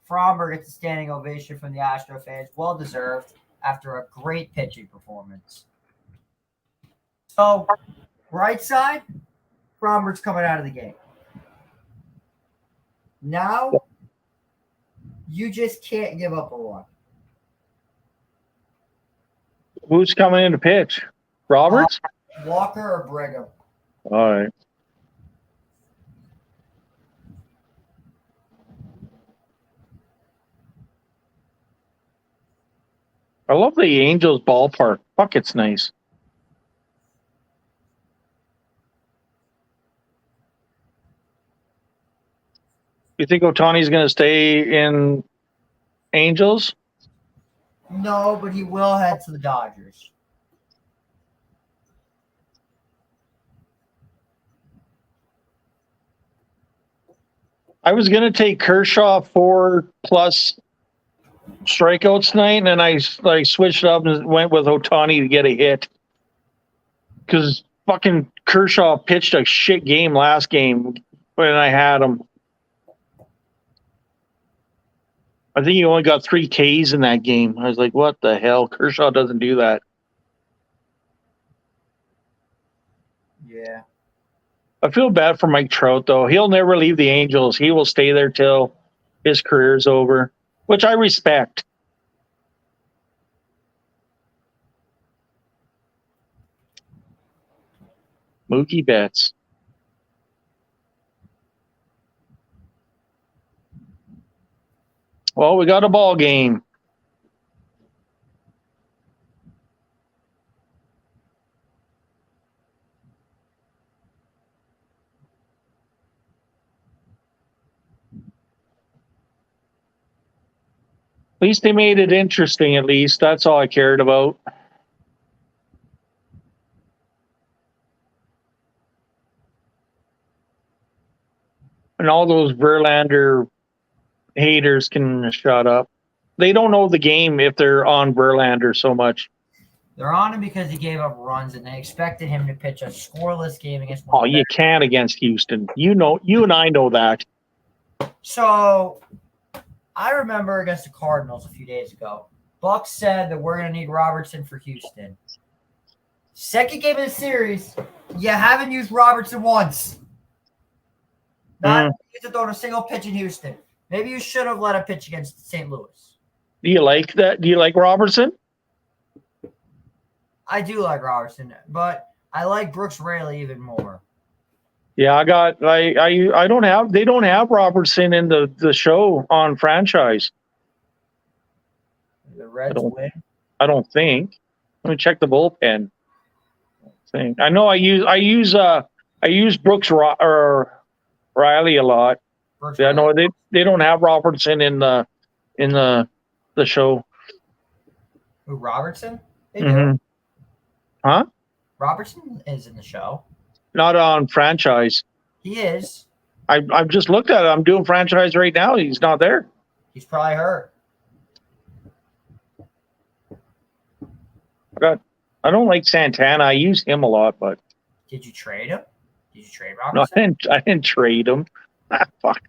Framber gets a standing ovation from the Astro fans. Well deserved after a great pitching performance. So, right side, Framber's coming out of the game. Now, you just can't give up a run. Who's coming in to pitch? Roberts? Walker or Brigham? All right. I love the Angels ballpark. Fuck, it's nice. You think Ohtani's going to stay in Angels? No, but he will head to the Dodgers. I was going to take Kershaw 4+ strikeouts tonight, and then I switched up and went with Ohtani to get a hit. Because fucking Kershaw pitched a shit game last game when I had him. I think he only got 3 Ks in that game. I was like, what the hell? Kershaw doesn't do that. Yeah. I feel bad for Mike Trout, though. He'll never leave the Angels. He will stay there till his career's over, which I respect. Mookie Betts. Well, we got a ball game. At least they made it interesting, at least. That's all I cared about. And all those Verlander haters can shut up. They don't know the game if they're on Verlander so much. They're on him because he gave up runs, and they expected him to pitch a scoreless game against Oh, you can't against Houston. You and I know that. So, I remember against the Cardinals a few days ago, Buck said that we're going to need Robertson for Houston. Second game of the series, you haven't used Robertson once. Not to throw a single pitch in Houston. Maybe you should have let him pitch against St. Louis. Do you like that? Do you like Robertson? I do like Robertson, but I like Brooks Raley even more. Yeah, I don't have they don't have Robertson in the show on franchise. The Reds win. I don't think. Let me check the bullpen. I know I use Brooks or Riley a lot. Yeah, no, they don't have Robertson in the show. Who, Robertson? They do. Huh? Robertson is in the show. Not on franchise. He is. I've just looked at it. I'm doing franchise right now. He's not there. He's probably hurt. I don't like Santana. I use him a lot, but Did you trade him? Did you trade no, Robinson? I didn't trade him. Fuck.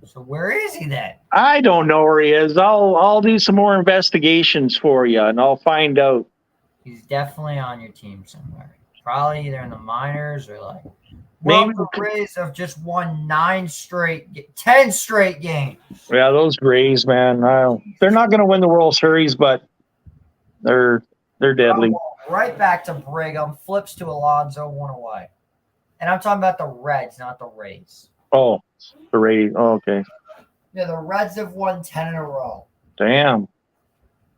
So where is he then? I don't know where he is. I'll do some more investigations for you, and I'll find out. He's definitely on your team somewhere. Probably either in the minors or like. Maybe Well, the Rays have just won 10 straight games. Yeah, those Rays, man. They're not going to win the World Series, but they're deadly. Right back to Brigham, flips to Alonso, 1 away. And I'm talking about the Reds, not the Rays. Oh, the Rays. Oh, okay. Yeah, the Reds have won 10 in a row. Damn.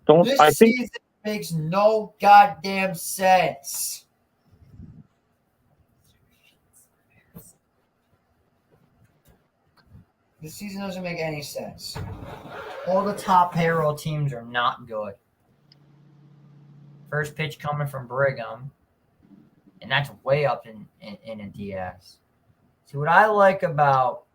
This season makes no goddamn sense. This season doesn't make any sense. All the top payroll teams are not good. First pitch coming from Brigham, and that's way up in a DS. See, what I like about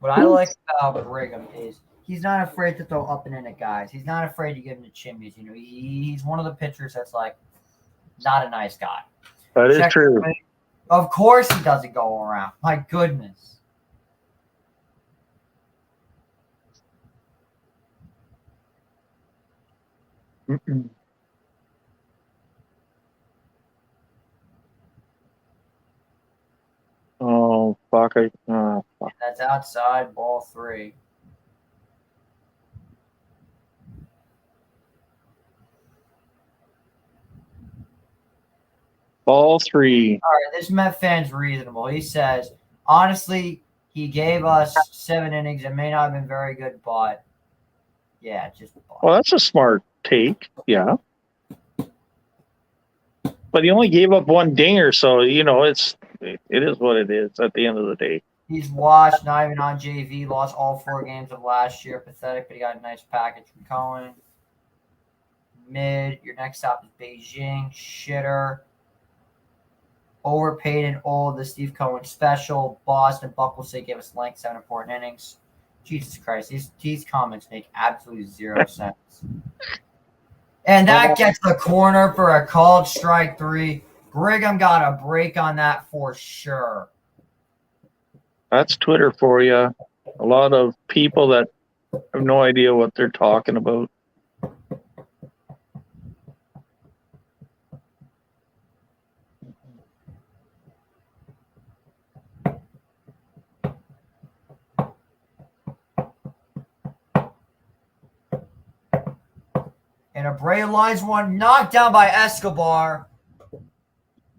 Brigham is he's not afraid to throw up and in at guys. He's not afraid to give him the chimneys. You know, he's one of the pitchers that's like not a nice guy. That is true. Of course he doesn't go around. My goodness. Mm-mm. Oh, fuck. Fuck. That's outside, ball 3. Ball 3. All right, this Met fan's reasonable. He says, honestly, he gave us 7 innings. It may not have been very good, but yeah, just. Well, that's a smart take. Yeah. But he only gave up 1 dinger, so, it is what it is at the end of the day. He's washed, not even on JV, lost all 4 games of last year. Pathetic, but he got a nice package from Cohen. Mid, your next stop is Beijing. Shitter. Overpaid and old, the Steve Cohen special. Boston, Bucklesay gave us length, 7 important innings. Jesus Christ, these comments make absolutely 0 sense. And that gets the corner for a called strike 3. Brigham got a break on that for sure. That's Twitter for you. A lot of people that have no idea what they're talking about. And Abreu lines one, knocked down by Escobar.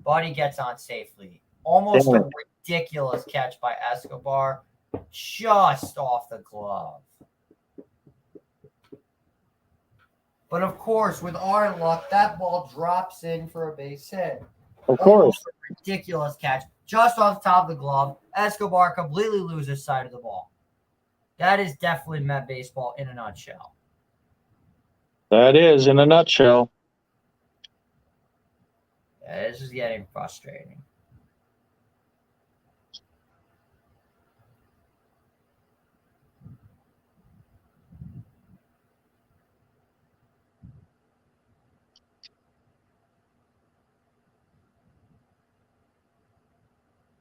But he gets on safely. Almost a ridiculous catch by Escobar. Just off the glove. But of course, with our luck, that ball drops in for a base hit. Of course. Almost a ridiculous catch. Just off the top of the glove. Escobar completely loses sight of the ball. That is definitely Met baseball in a nutshell. That is in a nutshell. Yeah, this is getting frustrating.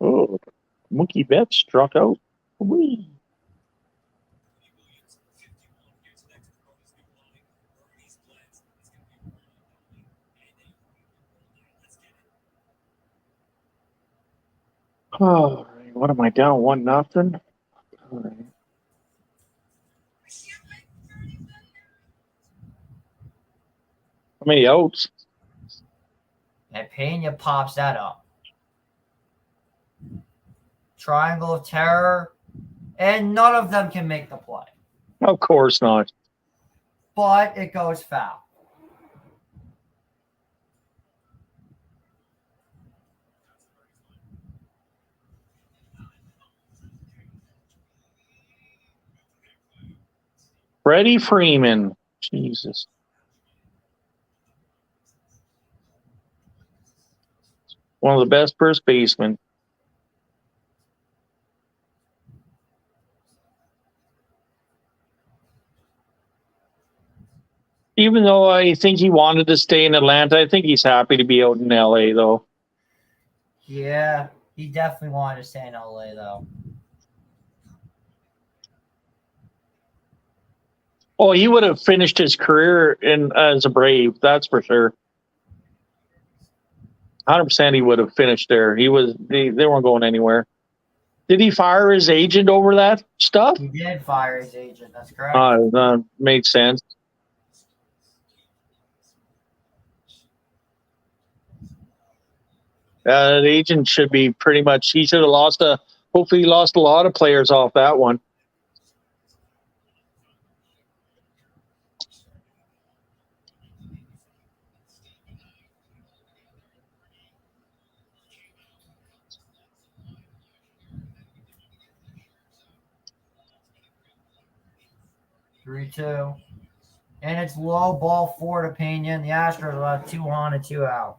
Oh, Mookie Betts struck out. Whee. Oh, what am I down? 1-0. All right. How many outs? And Pena pops that up. Triangle of terror. And none of them can make the play. Of course not. But it goes foul. Freddie Freeman. Jesus. One of the best first basemen. Even though I think he wanted to stay in Atlanta, I think he's happy to be out in LA, though. Yeah, he definitely wanted to stay in LA, though. Oh, he would have finished his career as a Brave, that's for sure. 100% he would have finished there. They weren't going anywhere. Did he fire his agent over that stuff? He did fire his agent. That's correct. Made sense. The agent should be pretty much. He should have hopefully he lost a lot of players off that one. Three, two. And it's low ball four to Pena. The Astros will have 2 on and 2 out.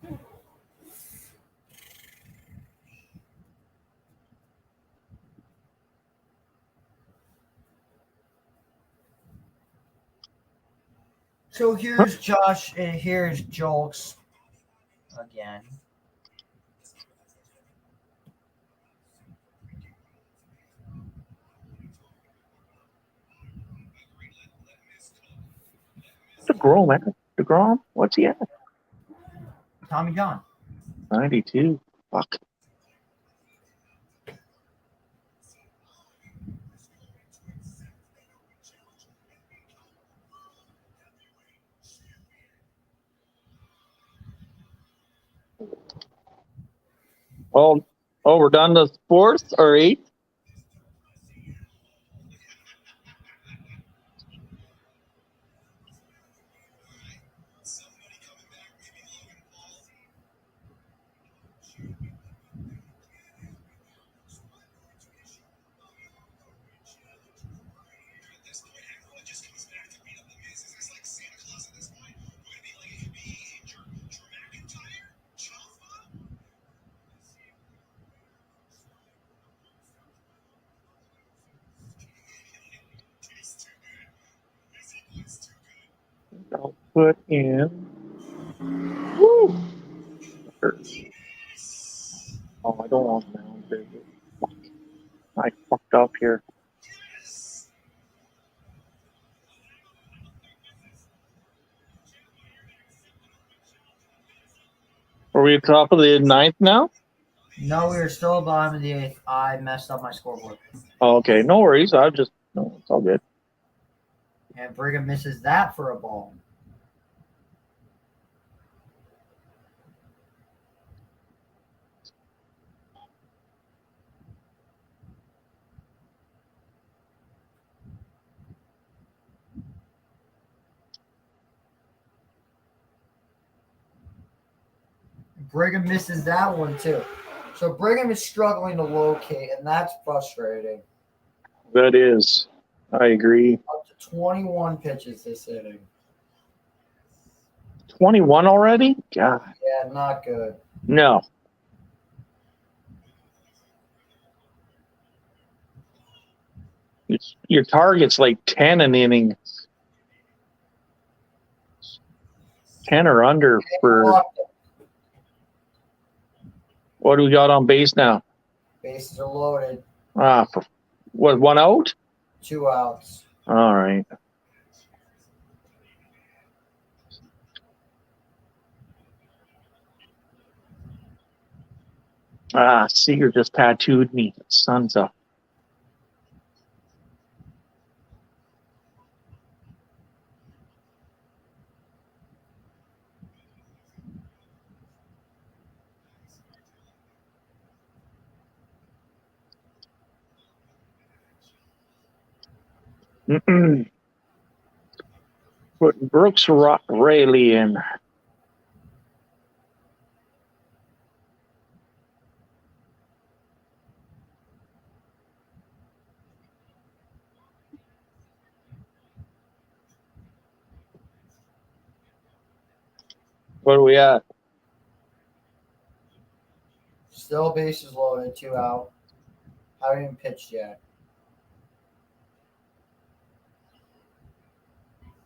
So here's Josh and here's Jolks again. DeGrom? What's he at? Tommy John. 92. Fuck. Well, we're done the 4th or 8th? I'll put in. Woo! Oh, I don't want that. I fucked up here. Are we at the top of the 9th now? No, we are still bottom of the 8th. I messed up my scoreboard. Oh, okay, no worries. No, it's all good. And Brigham misses that for a ball. Brigham misses that one too. So Brigham is struggling to locate, and that's frustrating. That is. I agree. Up to 21 pitches this inning. 21 already? God. Yeah, not good. No. Your target's like 10 an inning. 10 or under for. What do we got on base now? Bases are loaded. For what, 1 out? 2 outs. All right. Seager just tattooed me. Sun's up. Put Brooks Raley in. What are we at? Still bases loaded, 2 out. Haven't even pitched yet.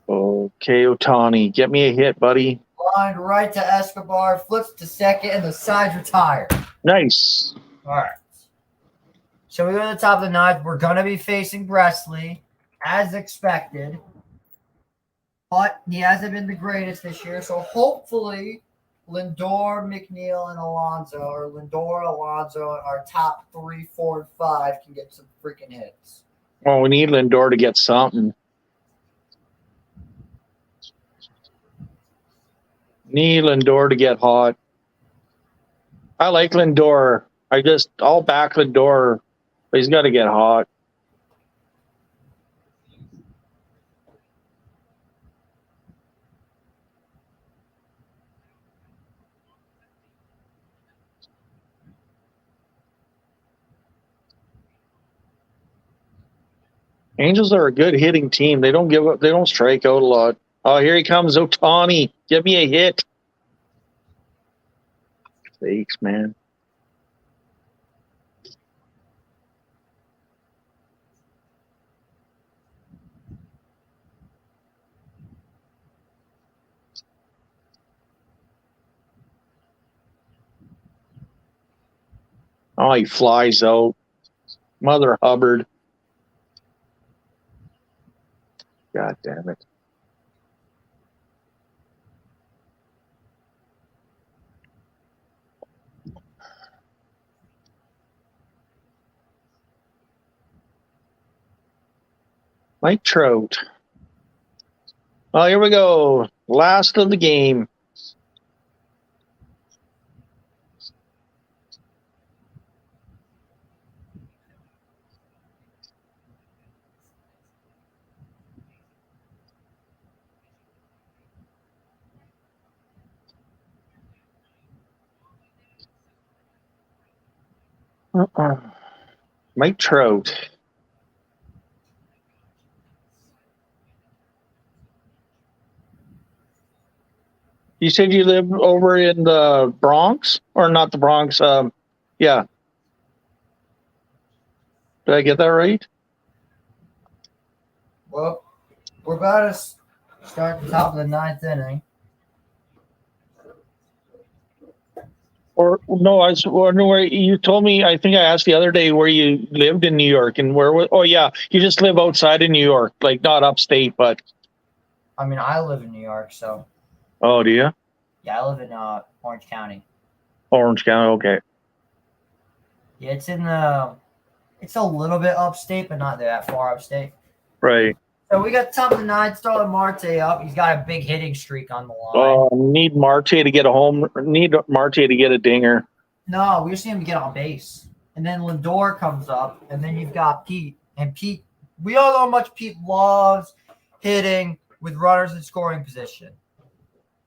Okay, Otani, get me a hit, buddy. Line right to Escobar, flips to second, and the side's retired. Nice. All right. So we go to the top of the ninth. We're going to be facing Bresley, as expected. But he hasn't been the greatest this year. So hopefully Lindor, McNeil, and Alonso, or Lindor, Alonso, our top 3, 4, and 5 can get some freaking hits. Well, we need Lindor to get something. Need Lindor to get hot. I like Lindor. I'll back Lindor, but he's got to get hot. Angels are a good hitting team. They don't give up. They don't strike out a lot. Oh, here he comes, Otani. Give me a hit. Thanks, man. Oh, he flies out. Mother Hubbard. God damn it. Mike Trout. Oh, here we go. Last of the game. Mike Trout. You said you live over in the Bronx, or not the Bronx? Yeah. Did I get that right? Well, we're about to start the top of the ninth inning. Or no, I was wondering where you told me. I think I asked the other day where you lived in New York and where. Oh yeah, you just live outside of New York, like not upstate, but. I mean, I live in New York, so. Oh, do you? Yeah, I live in Orange County. Orange County, okay. Yeah, it's a little bit upstate, but not that far upstate. Right. So we got top of the ninth, starting Marte up. He's got a big hitting streak on the line. Oh, need Marte to get a home. Need Marte to get a dinger. No, we just need him to get on base. And then Lindor comes up, and then you've got Pete. And Pete, we all know how much Pete loves hitting with runners in scoring position.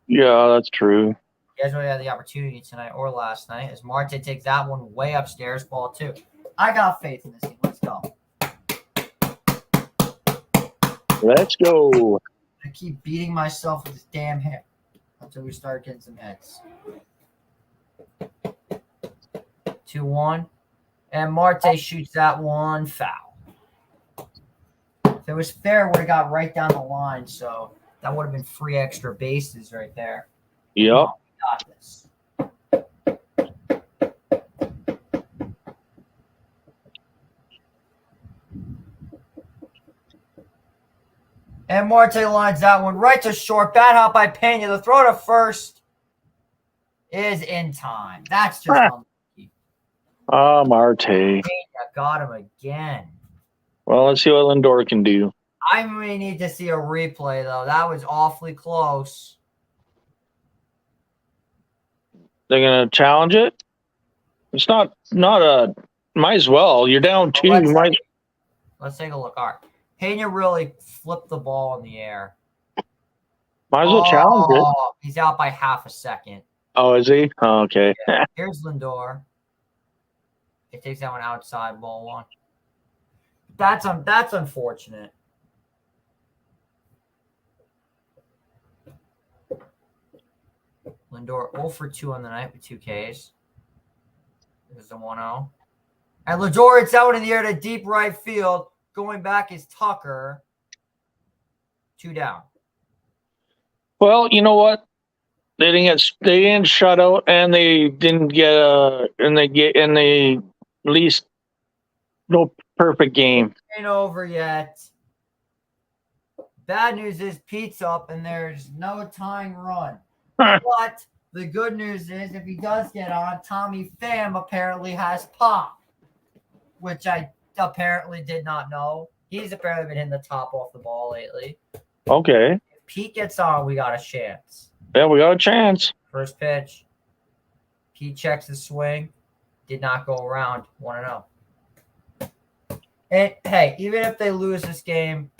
Yeah, that's true. You guys really had the opportunity tonight or last night as Marte takes that one way upstairs, ball 2. I got faith in this team. Let's go. Let's go. I keep beating myself with this damn hair until we start getting some hits. 2-1. And Marte shoots that one foul. If it was fair, it would have got right down the line, so that would have been 3 extra bases right there. Yep. Oh, we got this. And Marte lines that one right to short. Bat out by Pena. The throw to first is in time. That's just unlucky. Ah, Marte. Pena got him again. Well, let's see what Lindor can do. I may need to see a replay, though. That was awfully close. They're going to challenge it? It's not a – might as well. You're down 2. Let's take a look. All right. Pena really flipped the ball in the air. Might as well challenge it. He's out by half a second. Oh, is he? Oh, okay. Yeah. Here's Lindor. He takes that one outside, ball 1. That's unfortunate. Lindor 0 for 2 on the night with 2 Ks. There's the 1-0. And Lindor, it's out in the air to deep right field. Going back is Tucker. 2 down. Well, you know what? They didn't shut out, and they didn't get at least no perfect game. Ain't over yet. Bad news is Pete's up, and there's no tying run. But the good news is, if he does get on, Tommy Pham apparently has pop, which I apparently did not know. He's apparently been hitting the top off the ball lately. Okay. If Pete gets on, we got a chance. Yeah, we got a chance. First pitch. Pete checks the swing. Did not go around. 1-0. And hey, even if they lose this game,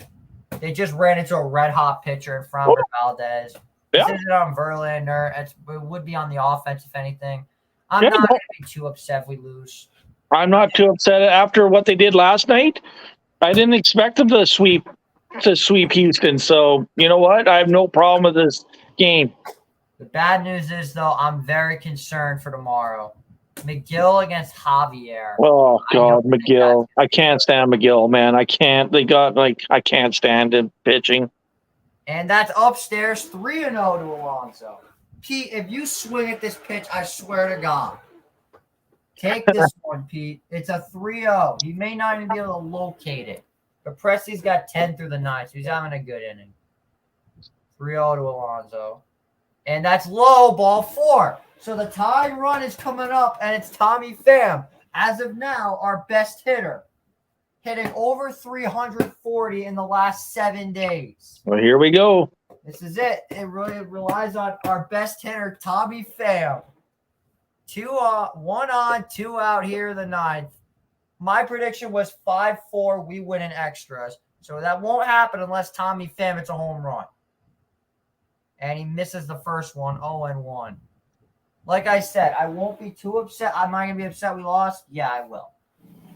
they just ran into a red-hot pitcher in Framber Valdez. Yeah. This isn't on Verlander. It would be on the offense, if anything. I'm not going to be too upset if we lose. I'm not too upset after what they did last night. I didn't expect them to sweep Houston. So you know what? I have no problem with this game. The bad news is, though, I'm very concerned for tomorrow. McGill against Javier. Oh God, McGill! I can't stand McGill, man. I can't. I can't stand him pitching. And that's upstairs 3-0 to Alonso. Pete, if you swing at this pitch, I swear to God, take this one, Pete. It's a 3-0. He may not even be able to locate it. But Presley's got 10 through the 9, so he's having a good inning. 3-0 to Alonso. And that's low, ball 4. So the tying run is coming up, and it's Tommy Pham, as of now, our best hitter, hitting over 340 in the last 7 days. Well, here we go. This is it. It really relies on our best hitter, Tommy Pham. 1 on, 2 out here in the 9th. My prediction was 5-4. We win in extras. So that won't happen unless Tommy Pham hits a home run. And he misses the first one, 0-1. Like I said, I won't be too upset. Am I going to be upset we lost? Yeah, I will.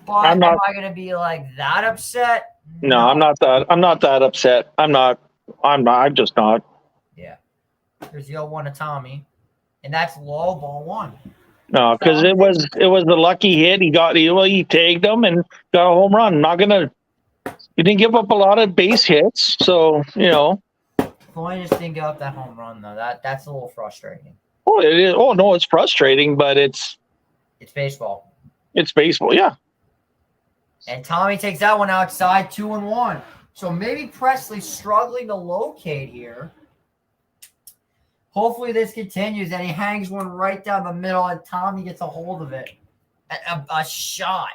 But am I going to be like that upset? No, I'm not that upset. I'm just not. Yeah. There's the 0-1 to Tommy. And that's low, ball 1. No, because it was the lucky hit. He tagged him and got a home run. He didn't give up a lot of base hits, so you know. Floyd just didn't give up that home run though. That's a little frustrating. Oh, it is. Oh no, it's frustrating, but it's baseball. It's baseball, yeah. And Tommy takes that one outside, 2-1. So maybe Presley's struggling to locate here. Hopefully this continues and he hangs one right down the middle and Tommy gets a hold of it. A shot.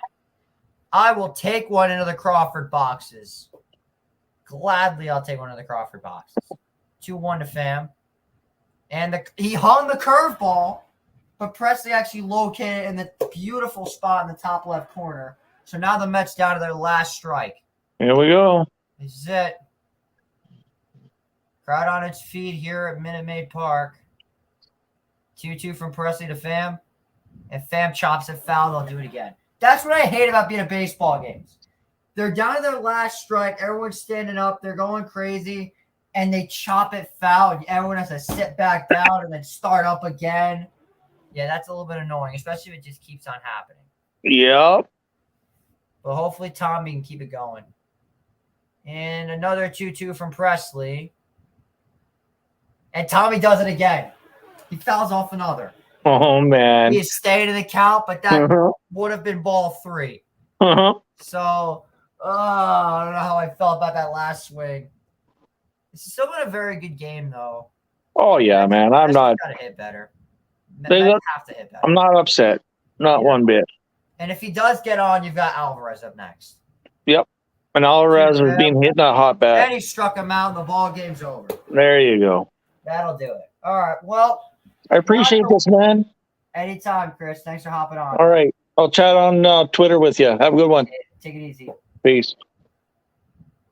I will take one into the Crawford boxes. Gladly, I'll take one into the Crawford boxes. 2-1 to Pham. And he hung the curveball, but Presley actually located it in the beautiful spot in the top left corner. So now the Mets down to their last strike. Here we go. This is it. Crowd on its feet here at Minute Maid Park. 2-2 from Presley to Pham. And Pham chops it foul. They'll do it again. That's what I hate about being at baseball games. They're down to their last strike. Everyone's standing up. They're going crazy. And they chop it foul. And everyone has to sit back down and then start up again. Yeah, that's a little bit annoying, especially if it just keeps on happening. Yep. But hopefully Tommy can keep it going. And another 2-2 from Presley. And Tommy does it again. He fouls off another. Oh, man. He stayed in the count, but that would have been ball 3. So, I don't know how I felt about that last swing. This is still been a very good game, though. Oh, yeah, man. I'm not. Got to hit better. Have to hit better. I'm not upset. Not one bit. And if he does get on, you've got Alvarez up next. Yep. And Alvarez was being hit in a hot bat. And he struck him out, and the ball game's over. There you go. That'll do it. All right. Well, I appreciate this, man. Anytime, Chris. Thanks for hopping on. All right. I'll chat on Twitter with you. Have a good one. Take it easy. Peace.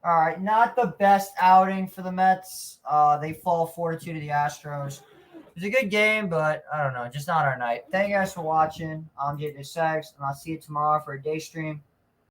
All right. Not the best outing for the Mets. They fall 4-2 to the Astros. It was a good game, but I don't know. Just not our night. Thank you guys for watching. I'm JJ Sachs, and I'll see you tomorrow for a day stream.